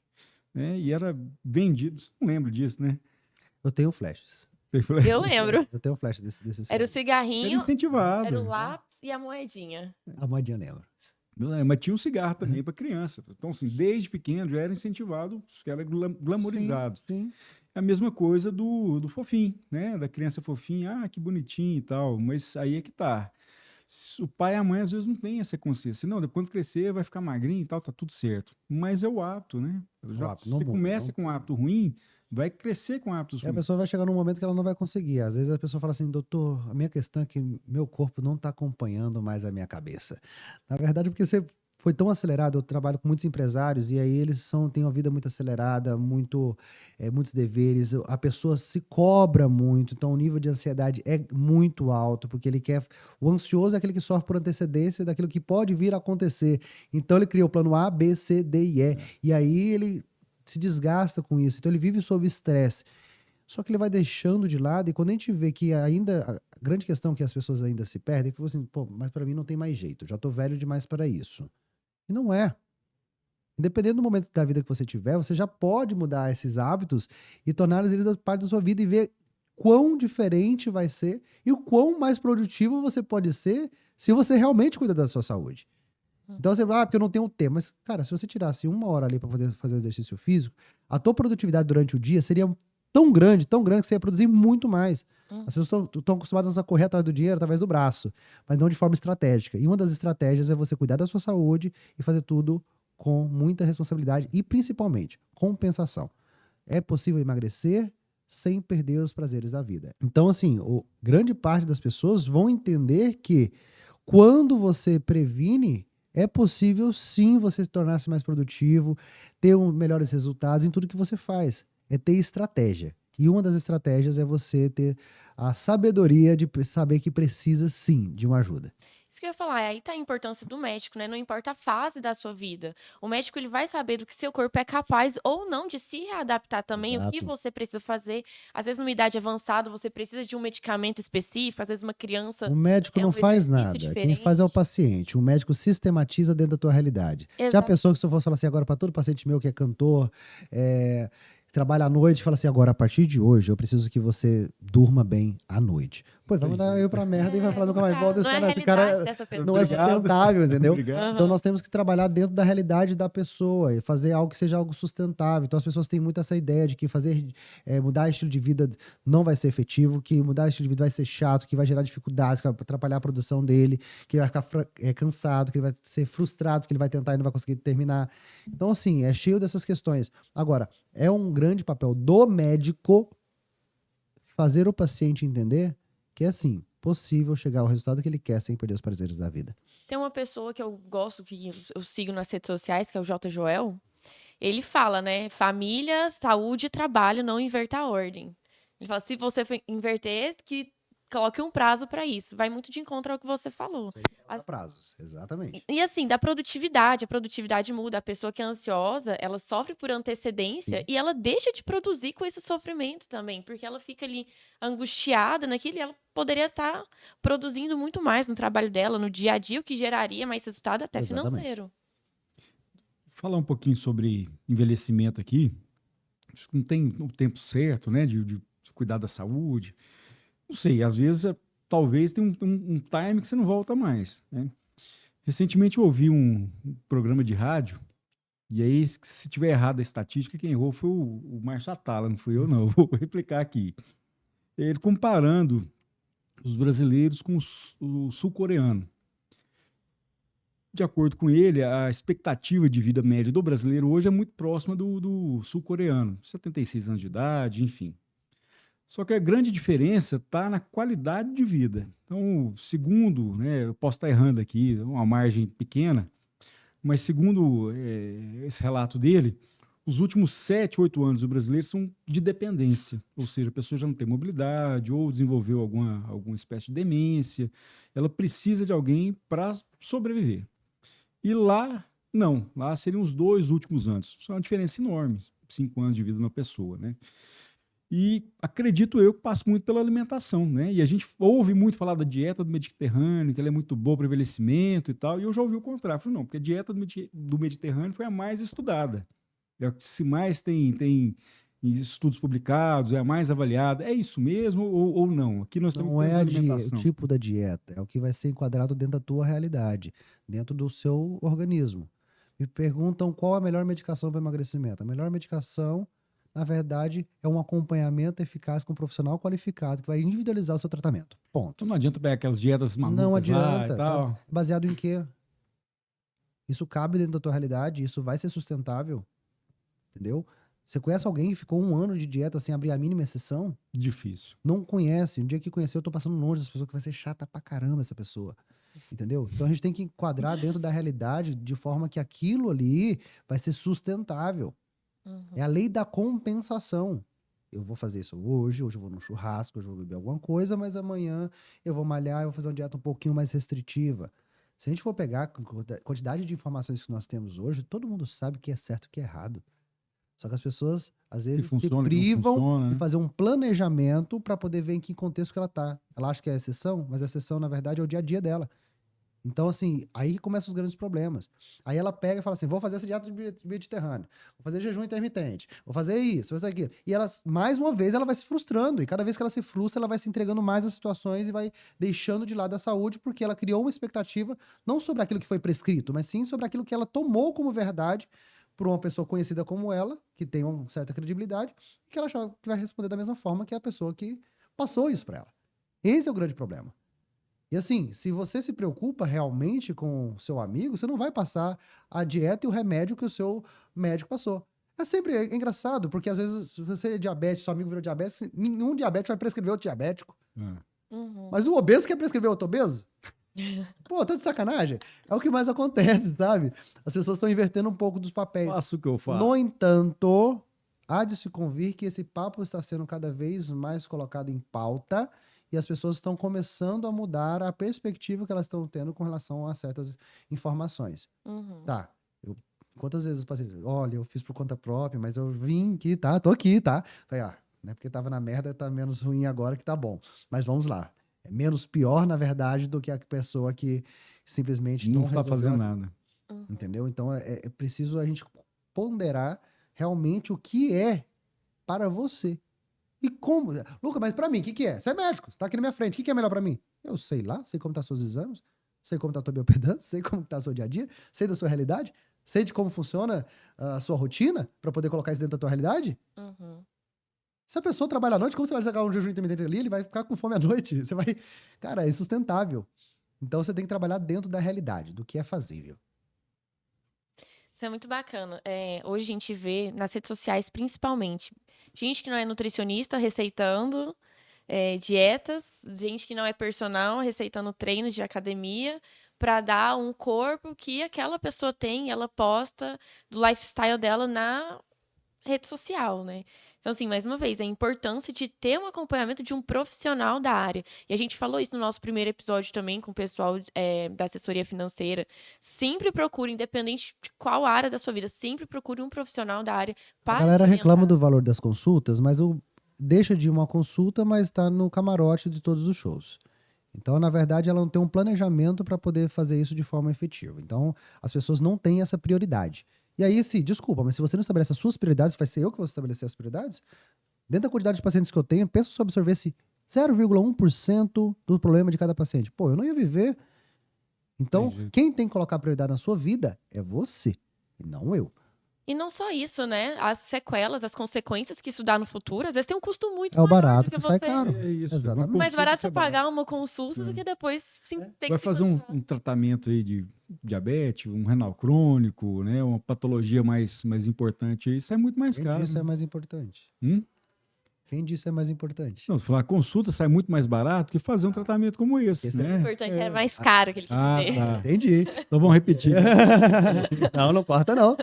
Né? E era vendido. Você não lembra disso, né? Eu tenho flashes. Eu lembro. Eu tenho flashes desse Era o Era cigarrinho, incentivado. era o lápis e a moedinha. A moedinha lembra. Mas tinha um cigarro também para criança. Então, assim, desde pequeno já era incentivado, que era glamorizado. Sim. É a mesma coisa do fofinho, né? Da criança fofinha, que bonitinho e tal. Mas aí é que tá. O pai e a mãe às vezes não tem essa consciência. Não, depois quando crescer vai ficar magrinho e tal, tá tudo certo. Mas é o hábito, né? hábito não você muda, começa não. com um hábito ruim, vai crescer com hábitos E a ruins. pessoa vai chegar num momento que ela não vai conseguir. Às vezes a pessoa fala assim, doutor, a minha questão é que meu corpo não está acompanhando mais a minha cabeça. Na verdade, porque você foi tão acelerado, eu trabalho com muitos empresários e aí eles têm uma vida muito acelerada, muitos deveres, a pessoa se cobra muito, então o nível de ansiedade é muito alto, porque o ansioso é aquele que sofre por antecedência daquilo que pode vir a acontecer. Então ele cria o plano A, B, C, D e E, e aí ele se desgasta com isso, então ele vive sob estresse. Só que ele vai deixando de lado, e quando a gente vê que ainda, a grande questão que as pessoas ainda se perdem, é que assim, pô, mas para mim não tem mais jeito, já tô velho demais para isso. E não é. Independente do momento da vida que você tiver, você já pode mudar esses hábitos e torná-los eles parte da sua vida e ver quão diferente vai ser e o quão mais produtivo você pode ser se você realmente cuida da sua saúde. Então você vai, porque eu não tenho tempo. Mas, cara, se você tirasse 1 hora ali para poder fazer o exercício físico, a tua produtividade durante o dia seria tão grande que você ia produzir muito mais. As pessoas estão acostumadas a correr atrás do dinheiro através do braço, mas não de forma estratégica. E uma das estratégias é você cuidar da sua saúde e fazer tudo com muita responsabilidade e, principalmente, compensação. É possível emagrecer sem perder os prazeres da vida. Então, assim, grande parte das pessoas vão entender que quando você previne, é possível sim você tornar-se mais produtivo, ter melhores resultados em tudo que você faz. É ter estratégia. E uma das estratégias é você ter a sabedoria de saber que precisa sim de uma ajuda. Isso que eu ia falar, aí tá a importância do médico, né? Não importa a fase da sua vida. O médico, ele vai saber do que seu corpo é capaz ou não de se readaptar também, o que Exato. você precisa fazer. Às vezes, numa idade avançada, você precisa de um medicamento específico, às vezes uma criança... O médico é não um faz exercício nada. Quem diferente. faz é o paciente. O médico sistematiza dentro da tua realidade. Já Exato. pensou que se eu fosse falar assim agora para todo paciente meu que é cantor, trabalha à noite, fala assim, agora a partir de hoje eu preciso que você durma bem à noite. Pô, ele vai mandar eu pra merda e vai falar nunca mais volta esse não é a cara. Esse realidade cara dessa pessoa. não é Obrigado. sustentável, entendeu? Obrigado. Então nós temos que trabalhar dentro da realidade da pessoa e fazer algo que seja algo sustentável. Então as pessoas têm muito essa ideia de que mudar estilo de vida não vai ser efetivo, que mudar estilo de vida vai ser chato, que vai gerar dificuldades, que vai atrapalhar a produção dele, que ele vai ficar cansado, que ele vai ser frustrado, porque ele vai tentar e não vai conseguir terminar. Então assim, é cheio dessas questões. Agora, é um grande papel do médico fazer o paciente entender que é assim, possível chegar ao resultado que ele quer sem perder os prazeres da vida. Tem uma pessoa que eu gosto, que eu sigo nas redes sociais, que é o J. Joel. Ele fala, né? Família, saúde e trabalho, não inverta a ordem. Ele fala, se você for inverter, que coloque um prazo para isso. Vai muito de encontro ao que você falou. A prazos, exatamente. E assim, da produtividade, a produtividade muda. A pessoa que é ansiosa, ela sofre por antecedência e ela deixa de produzir com esse sofrimento também, porque ela fica ali angustiada naquilo e ela poderia estar produzindo muito mais no trabalho dela, no dia a dia, o que geraria mais resultado até Exatamente. financeiro. Falar um pouquinho sobre envelhecimento aqui. não tem o tempo certo, né, de cuidar da saúde. Não sei, às vezes, talvez tenha um time que você não volta mais, né? Recentemente eu ouvi um programa de rádio, e aí, se tiver errado a estatística, quem errou foi o Márcio Atala, não fui eu, não. Vou replicar aqui. Ele comparando os brasileiros com o sul-coreano. De acordo com ele, a expectativa de vida média do brasileiro hoje é muito próxima do sul-coreano, 76 anos de idade, enfim. Só que a grande diferença está na qualidade de vida. Então, segundo, né, eu posso estar errando aqui, uma margem pequena, mas segundo esse relato dele, os últimos 7, 8 anos do brasileiro são de dependência, ou seja, a pessoa já não tem mobilidade ou desenvolveu alguma espécie de demência, ela precisa de alguém para sobreviver. E lá, não, lá seriam os 2 últimos anos. Isso é uma diferença enorme, 5 anos de vida de uma pessoa, né? E acredito eu que passa muito pela alimentação, né? E a gente ouve muito falar da dieta do Mediterrâneo, que ela é muito boa para o envelhecimento e tal, e eu já ouvi o contrário. Falei, não, porque a dieta do Mediterrâneo foi a mais estudada. É o que se mais tem estudos publicados, é a mais avaliada. É isso mesmo ou não? Aqui nós temos Não é o alimentação. tipo da dieta, é o que vai ser enquadrado dentro da tua realidade, dentro do seu organismo. Me perguntam qual a melhor medicação para emagrecimento. A melhor medicação, na verdade, é um acompanhamento eficaz com um profissional qualificado que vai individualizar o seu tratamento. Ponto. Então não adianta pegar aquelas dietas malucas Não lá adianta. e tal. Sabe? Baseado em quê? Isso cabe dentro da tua realidade, isso vai ser sustentável, entendeu? Você conhece alguém que ficou 1 ano de dieta sem abrir a mínima exceção? Difícil. Não conhece. Um dia que conheceu, eu tô passando longe dessa pessoa, que vai ser chata pra caramba essa pessoa. Entendeu? Então a gente tem que enquadrar dentro da realidade de forma que aquilo ali vai ser sustentável. É a lei da compensação. Eu vou fazer isso hoje eu vou num churrasco, hoje eu vou beber alguma coisa, mas amanhã eu vou malhar, eu vou fazer uma dieta um pouquinho mais restritiva. Se a gente for pegar a quantidade de informações que nós temos hoje, todo mundo sabe o que é certo e o que é errado. Só que as pessoas, às vezes, se funciona, que não privam funciona, de né? fazer um planejamento para poder ver em que contexto que ela tá. Ela acha que é exceção, mas a exceção, na verdade, é o dia a dia dela. Então, assim, aí começam os grandes problemas. Aí ela pega e fala assim, vou fazer essa dieta de Mediterrâneo, vou fazer jejum intermitente, vou fazer isso, vou fazer aquilo. E ela, mais uma vez, ela vai se frustrando. E cada vez que ela se frustra, ela vai se entregando mais às situações e vai deixando de lado a saúde, porque ela criou uma expectativa não sobre aquilo que foi prescrito, mas sim sobre aquilo que ela tomou como verdade por uma pessoa conhecida como ela, que tem uma certa credibilidade, e que ela achava que vai responder da mesma forma que a pessoa que passou isso para ela. Esse é o grande problema. E assim, se você se preocupa realmente com o seu amigo, você não vai passar a dieta e o remédio que o seu médico passou. É sempre engraçado, porque às vezes, se você é diabético, seu amigo virou diabético, nenhum diabético vai prescrever outro diabético. Mas o obeso quer prescrever outro obeso? Pô, tá de sacanagem? É o que mais acontece, sabe? As pessoas estão invertendo um pouco dos papéis. Faço o que eu faço. No entanto, há de se convir que esse papo está sendo cada vez mais colocado em pauta e as pessoas estão começando a mudar a perspectiva que elas estão tendo com relação a certas informações. Tá, quantas vezes eu passei, olha, eu fiz por conta própria, mas eu vim aqui, tá? Tô aqui, tá? Falei, não é porque tava na merda, tá menos ruim agora que tá bom. Mas vamos lá. É menos pior, na verdade, do que a pessoa que simplesmente não tá fazendo nada. Entendeu? Então é preciso a gente ponderar realmente o que é para você. E como? Luca, mas pra mim, o que é? Você é médico, você tá aqui na minha frente, o que é melhor pra mim? Eu sei lá, sei como tá seus exames, sei como tá a tua biopedância, sei como tá o seu dia a dia, sei da sua realidade, sei de como funciona a sua rotina pra poder colocar isso dentro da tua realidade. Se a pessoa trabalha à noite, como você vai jogar um jejum intermitente ali? Ele vai ficar com fome à noite. Você vai... Cara, é insustentável. Então você tem que trabalhar dentro da realidade, do que é fazível. Isso é muito bacana. Hoje a gente vê nas redes sociais, principalmente, gente que não é nutricionista receitando dietas, gente que não é personal receitando treinos de academia para dar um corpo que aquela pessoa tem, ela posta do lifestyle dela na rede social, né? Então, assim, mais uma vez, a importância de ter um acompanhamento de um profissional da área. E a gente falou isso no nosso primeiro episódio também com o pessoal da assessoria financeira. Sempre procure, independente de qual área da sua vida, sempre procure um profissional da área para A galera orientar. reclama do valor das consultas, mas deixa de ir uma consulta, mas está no camarote de todos os shows. Então, na verdade, ela não tem um planejamento para poder fazer isso de forma efetiva. Então, as pessoas não têm essa prioridade. E aí, desculpa, mas se você não estabelece as suas prioridades, vai ser eu que vou estabelecer as prioridades? Dentro da quantidade de pacientes que eu tenho, pensa se eu absorvesse 0,1% do problema de cada paciente. Pô, eu não ia viver. Então, Entendi. quem tem que colocar prioridade na sua vida é você, e não eu. E não só isso, né? As sequelas, as consequências que isso dá no futuro, às vezes tem um custo muito É o maior barato do que que sai você. caro. É isso. Exatamente. Uma Mais consulta barato sai você pagar uma consulta do É. que depois sim, ter Vai que se fazer um continuar. tratamento aí de diabetes, um renal crônico, né? Uma patologia mais importante aí, sai muito mais Quem caro. disse é Né? mais importante? Hum? Quem disse é mais importante? Não, se falar consulta sai muito mais barato que fazer um tratamento como esse, Esse é O né? importante é mais caro, que ele quis Ah, dizer. tá. Entendi. Então vamos repetir. Não corta não.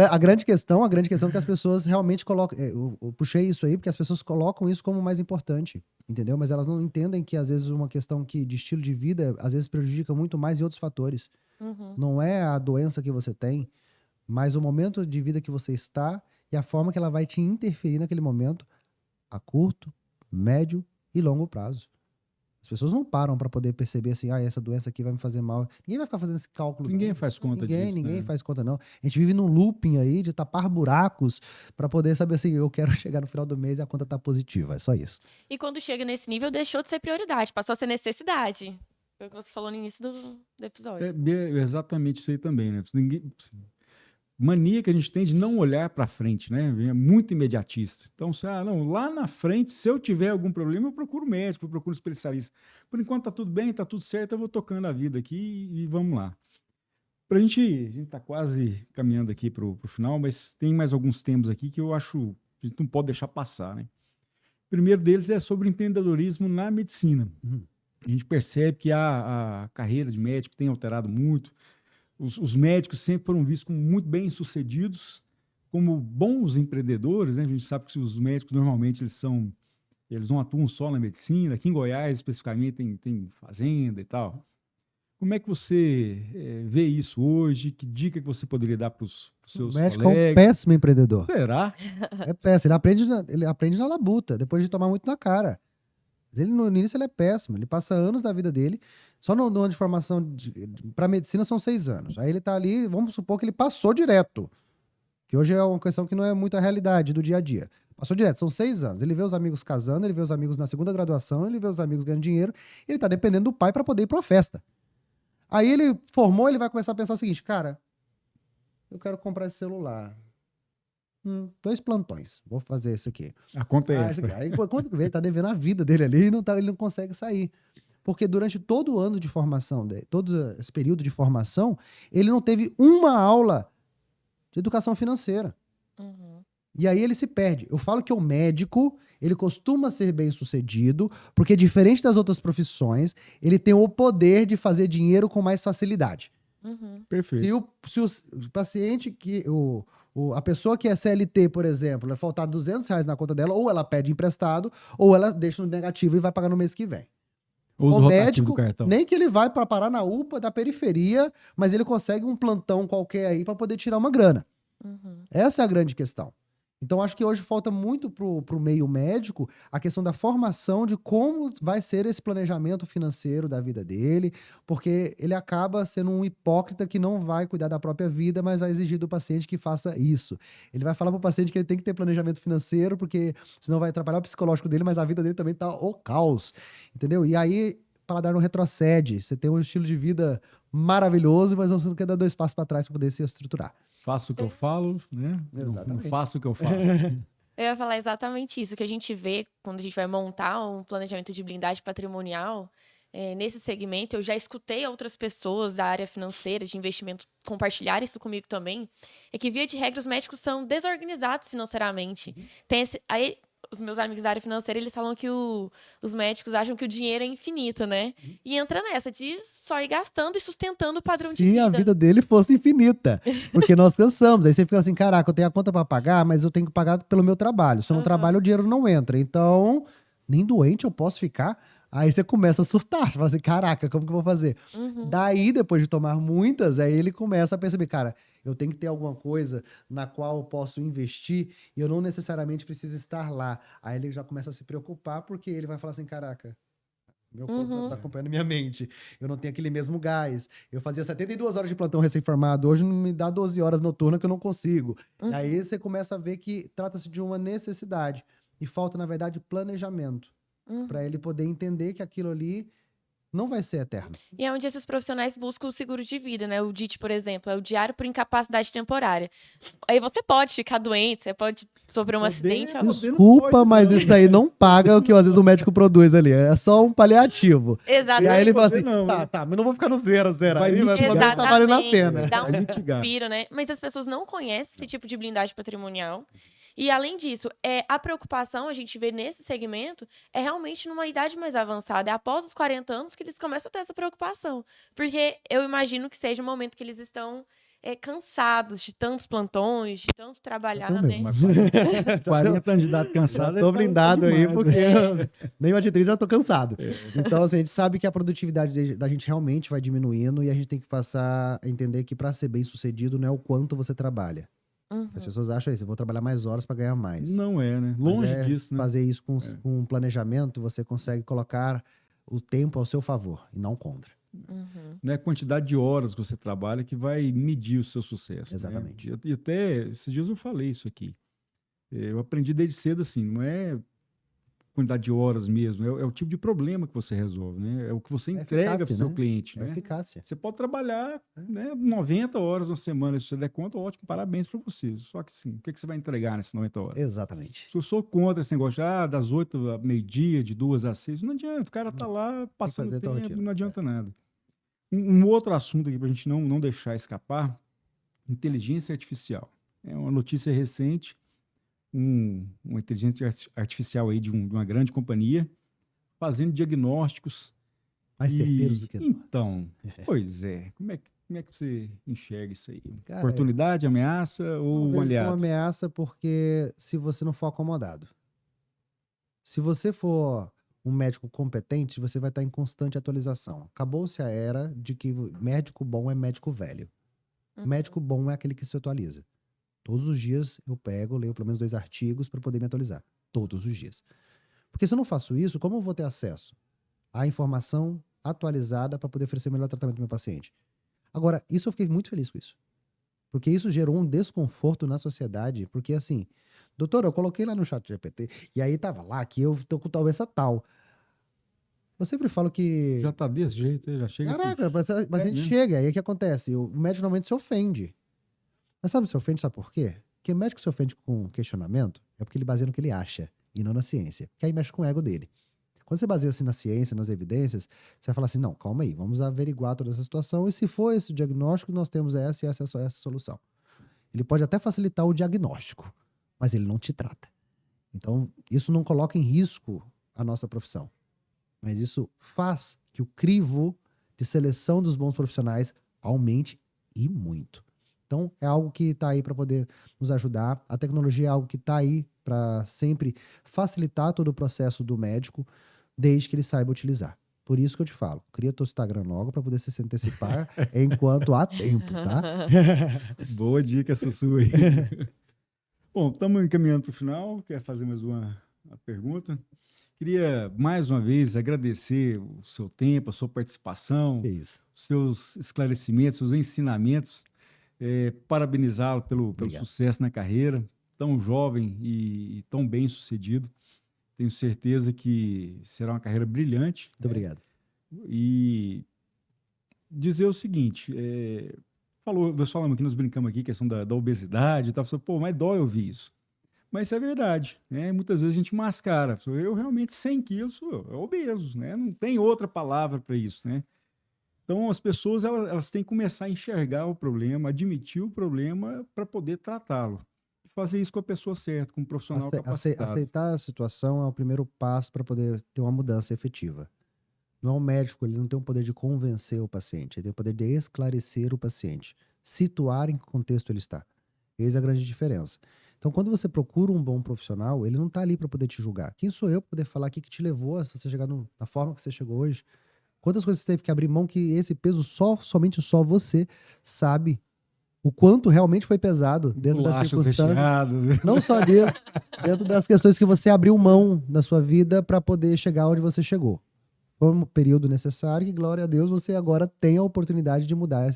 A grande questão é que as pessoas realmente colocam. Eu puxei isso aí porque as pessoas colocam isso como mais importante, entendeu? Mas elas não entendem que às vezes uma questão de estilo de vida às vezes prejudica muito mais em outros fatores. Uhum. Não é a doença que você tem, mas o momento de vida que você está e a forma que ela vai te interferir naquele momento a curto, médio e longo prazo. As pessoas não param para poder perceber assim, essa doença aqui vai me fazer mal. Ninguém vai ficar fazendo esse cálculo. Ninguém não. faz conta disso. Ninguém né? faz conta, não. A gente vive num looping aí de tapar buracos para poder saber assim, eu quero chegar no final do mês e a conta tá positiva. É só isso. E quando chega nesse nível, deixou de ser prioridade, passou a ser necessidade. Foi o que você falou no início do episódio. É exatamente isso aí também, né? Mania que a gente tem de não olhar para frente, né? É muito imediatista. Então, não, lá na frente, se eu tiver algum problema, eu procuro médico, eu procuro especialista. Por enquanto tá tudo bem, tá tudo certo, eu vou tocando a vida aqui e vamos lá. A gente tá quase caminhando aqui pro final, mas tem mais alguns temas aqui que eu acho que a gente não pode deixar passar, né? O primeiro deles é sobre empreendedorismo na medicina. Uhum. A gente percebe que a carreira de médico tem alterado muito. Os médicos sempre foram vistos como muito bem-sucedidos, como bons empreendedores, né? A gente sabe que os médicos normalmente eles não atuam só na medicina. Aqui em Goiás, especificamente, tem fazenda e tal. Como é que você vê isso hoje? Que dica que você poderia dar para os seus O médico colegas? é um péssimo empreendedor. Será? É péssimo. Ele aprende na labuta, depois de tomar muito na cara. Mas ele, no início ele é péssimo. Ele passa anos da vida dele. Só no ano de formação para medicina são 6 anos. Aí ele tá ali, vamos supor que ele passou direto. Que hoje é uma questão que não é muito a realidade do dia a dia. Passou direto, são 6 anos. Ele vê os amigos casando, ele vê os amigos na segunda graduação, ele vê os amigos ganhando dinheiro. Ele tá dependendo do pai para poder ir pra uma festa. Aí ele formou, ele vai começar a pensar o seguinte, cara, eu quero comprar esse celular. 2 plantões, vou fazer esse aqui. A conta é Esse essa. aqui. Aí quando vê, ele tá devendo a vida dele ali e ele não consegue sair. Porque durante todo o ano de formação, todo esse período de formação, ele não teve uma aula de educação financeira. Uhum. E aí ele se perde. Eu falo que o médico, ele costuma ser bem sucedido, porque diferente das outras profissões, ele tem o poder de fazer dinheiro com mais facilidade. Uhum. Perfeito. Se o paciente a pessoa que é CLT, por exemplo, vai faltar R$200 na conta dela, ou ela pede emprestado, ou ela deixa no negativo e vai pagar no mês que vem. Usa O o rotativo médico, do cartão. nem que ele vai para parar na UPA da periferia, mas ele consegue um plantão qualquer aí para poder tirar uma grana. Uhum. Essa é a grande questão. Então, acho que hoje falta muito pro meio médico a questão da formação de como vai ser esse planejamento financeiro da vida dele, porque ele acaba sendo um hipócrita que não vai cuidar da própria vida, mas vai exigir do paciente que faça isso. Ele vai falar pro paciente que ele tem que ter planejamento financeiro, porque senão vai atrapalhar o psicológico dele, mas a vida dele também tá o caos, entendeu? E aí, o paladar não retrocede. Você tem um estilo de vida maravilhoso, mas você não quer dar 2 passos para trás para poder se estruturar. Faço o que eu falo, né? Não Exatamente. faço o que eu falo. Eu ia falar exatamente isso, que a gente vê quando a gente vai montar um planejamento de blindagem patrimonial. Nesse segmento, eu já escutei outras pessoas da área financeira, de investimento, compartilhar isso comigo também. É que, via de regra, os médicos são desorganizados financeiramente. Aí, os meus amigos da área financeira, eles falam que os médicos acham que o dinheiro é infinito, né? E entra nessa de só ir gastando e sustentando o padrão de Se vida. a vida dele fosse infinita. Porque nós cansamos. Aí você fica assim, caraca, eu tenho a conta para pagar, mas eu tenho que pagar pelo meu trabalho. Se eu não trabalho, o dinheiro não entra. Então, nem doente eu posso ficar. Aí você começa a surtar. Você fala assim, caraca, como que eu vou fazer? Uhum. Daí, depois de tomar muitas, aí ele começa a perceber, cara, eu tenho que ter alguma coisa na qual eu posso investir e eu não necessariamente preciso estar lá. Aí ele já começa a se preocupar porque ele vai falar assim, caraca, Meu corpo não tá acompanhando minha mente. Eu não tenho aquele mesmo gás. Eu fazia 72 horas de plantão recém-formado. Hoje não me dá 12 horas noturna que eu não consigo. E aí você começa a ver que trata-se de uma necessidade. E falta, na verdade, planejamento. Para ele poder entender que aquilo ali não vai ser eterno. E é onde esses profissionais buscam o seguro de vida, né? O DIT, por exemplo, é o diário por incapacidade temporária. Aí você pode ficar doente, você pode sofrer um acidente. Poder não Desculpa, pode, mas não. isso aí não paga o que às vezes o médico produz ali. É só um paliativo. E Exatamente. aí ele fala assim, Não, né? tá, mas não vou ficar no zero, Vai aí, mas mitigar. pelo menos tá valendo a pena. Dá Vai mitigar. respiro, né? Mas as pessoas não conhecem esse tipo de blindagem patrimonial. E, além disso, a preocupação, a gente vê nesse segmento, é realmente numa idade mais avançada. É após os 40 anos que eles começam a ter essa preocupação. Porque eu imagino que seja o momento que eles estão cansados de tantos plantões, de tanto trabalhar, Eu né? também. Mas 40 anos de idade cansado. Já tô blindado aí, demais, porque né? nem o aditrid já tô cansado. Então, assim, a gente sabe que a produtividade da gente realmente vai diminuindo e a gente tem que passar a entender que para ser bem sucedido não é o quanto você trabalha. Uhum. As pessoas acham isso, eu vou trabalhar mais horas para ganhar mais. Não é, né? Mas Longe é disso, né? fazer isso com planejamento, você consegue colocar o tempo ao seu favor e não contra. Uhum. Não é a quantidade de horas que você trabalha que vai medir o seu sucesso. Exatamente. Né? E até esses dias eu falei isso aqui. Eu aprendi desde cedo assim, não é quantidade de horas mesmo, é o tipo de problema que você resolve, né? É o que você entrega para o eficácia, seu né? cliente, É né? eficácia. Você pode trabalhar, né, 90 horas na semana, se você der conta, ótimo, parabéns para você. Só que sim, o que você vai entregar nessas 90 horas? Exatamente. Se eu sou contra esse negócio das 8 ao meio-dia, de 2 às 6, não adianta, o cara tá lá passando fazer tua tempo, rotina. não adianta nada. Um outro assunto aqui para a gente não deixar escapar, inteligência artificial. É uma notícia recente, uma inteligência artificial aí de uma grande companhia, fazendo diagnósticos. Mais certeiros do que nós. Então, pois é. Como é que você enxerga isso aí? Cara, Oportunidade, ameaça Eu ou um vejo como aliado? ameaça porque se você não for acomodado. Se você for um médico competente, você vai estar em constante atualização. Acabou-se a era de que médico bom é médico velho. Médico bom é aquele que se atualiza. Todos os dias eu leio pelo menos 2 artigos para poder me atualizar. Todos os dias. Porque se eu não faço isso, como eu vou ter acesso à informação atualizada para poder oferecer o melhor tratamento ao meu paciente? Agora, isso eu fiquei muito feliz com isso. Porque isso gerou um desconforto na sociedade. Porque assim, doutor, eu coloquei lá no chat GPT e aí tava lá que eu tô com doença tal. Eu sempre falo que... Já tá desse jeito, já chega aqui. Caraca, mas a gente mesmo? chega, aí o que acontece? O médico normalmente se ofende. Mas sabe se ofende, sabe por quê? Porque o médico se ofende com questionamento é porque ele baseia no que ele acha e não na ciência. Que aí mexe com o ego dele. Quando você baseia assim na ciência, nas evidências, você vai falar assim, não, calma aí, vamos averiguar toda essa situação e se for esse diagnóstico, nós temos essa e essa solução. Ele pode até facilitar o diagnóstico, mas ele não te trata. Então, isso não coloca em risco a nossa profissão. Mas isso faz que o crivo de seleção dos bons profissionais aumente e muito. Então, é algo que está aí para poder nos ajudar. A tecnologia é algo que está aí para sempre facilitar todo o processo do médico, desde que ele saiba utilizar. Por isso que eu te falo, cria teu Instagram logo para poder se antecipar enquanto há tempo, tá? Boa dica essa sua aí. Bom, estamos encaminhando para o final. Quer fazer mais uma pergunta? Queria, mais uma vez, agradecer o seu tempo, a sua participação, Que isso. seus esclarecimentos, seus ensinamentos. Parabenizá-lo pelo Obrigado. sucesso na carreira, tão jovem e tão bem sucedido. Tenho certeza que será uma carreira brilhante. Muito obrigado. E dizer o seguinte, nós falamos aqui, nós brincamos aqui, questão da obesidade e tal, pô, mas dói ouvir isso. Mas isso é verdade, né? Muitas vezes a gente mascara. Eu realmente 100 quilos sou obeso, né? Não tem outra palavra para isso, né? Então as pessoas elas têm que começar a enxergar o problema, admitir o problema para poder tratá-lo. E fazer isso com a pessoa certa, com um profissional capacitado. Aceitar a situação é o primeiro passo para poder ter uma mudança efetiva. Não é um médico, ele não tem o poder de convencer o paciente, ele tem o poder de esclarecer o paciente, situar em que contexto ele está. Eis a grande diferença. Então, quando você procura um bom profissional, ele não está ali para poder te julgar. Quem sou eu para poder falar o que te levou a você chegar na forma que você chegou hoje? Quantas coisas você teve que abrir mão que esse peso somente você sabe o quanto realmente foi pesado dentro das Bolachas circunstâncias. recheadas. Não só dentro das questões que você abriu mão da sua vida para poder chegar onde você chegou. foi um período necessário que, glória a Deus, você agora tem a oportunidade de mudar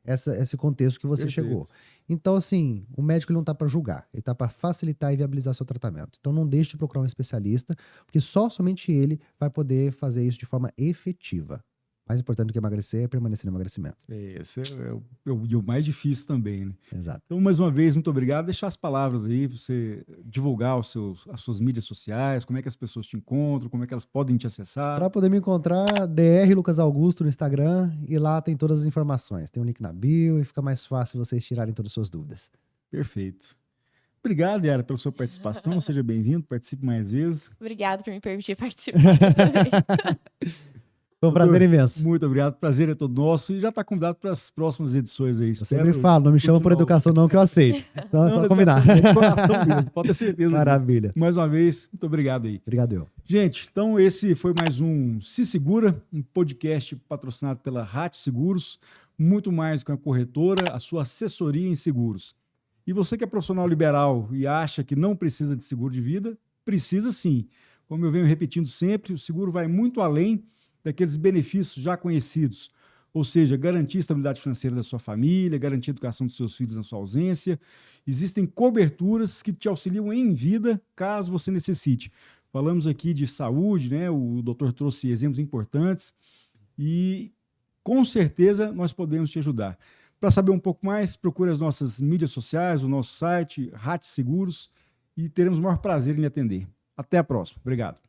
esse contexto que você Perfeito. chegou. Então, assim, o médico ele não está para julgar, ele está para facilitar e viabilizar seu tratamento. Então, não deixe de procurar um especialista, porque somente ele vai poder fazer isso de forma efetiva. Mais importante do que emagrecer é permanecer no emagrecimento. Esse é o mais difícil também, né? Exato. Então, mais uma vez, muito obrigado. Deixar as palavras aí, você divulgar as suas mídias sociais, como é que as pessoas te encontram, como é que elas podem te acessar. Para poder me encontrar, DR Lucas Augusto no Instagram, e lá tem todas as informações. Tem um link na bio e fica mais fácil vocês tirarem todas as suas dúvidas. Perfeito. Obrigado, Yara, pela sua participação. Seja bem-vindo, participe mais vezes. Obrigada por me permitir participar também. Foi um prazer imenso. Muito obrigado, prazer é todo nosso e já está convidado para as próximas edições aí. Eu sempre falo, não me chama por educação não que eu aceito. Então é só combinar. Pode ter certeza. Maravilha. Mais uma vez, muito obrigado aí. Obrigado eu. Gente, então esse foi mais um Se Segura, um podcast patrocinado pela RAT Seguros, muito mais do que uma corretora, a sua assessoria em seguros. E você que é profissional liberal e acha que não precisa de seguro de vida, precisa sim. Como eu venho repetindo sempre, o seguro vai muito além daqueles benefícios já conhecidos, ou seja, garantir a estabilidade financeira da sua família, garantir a educação dos seus filhos na sua ausência. Existem coberturas que te auxiliam em vida, caso você necessite. Falamos aqui de saúde, né? O doutor trouxe exemplos importantes e, com certeza, nós podemos te ajudar. Para saber um pouco mais, procure as nossas mídias sociais, o nosso site, RAT Seguros, e teremos o maior prazer em lhe atender. Até a próxima. Obrigado.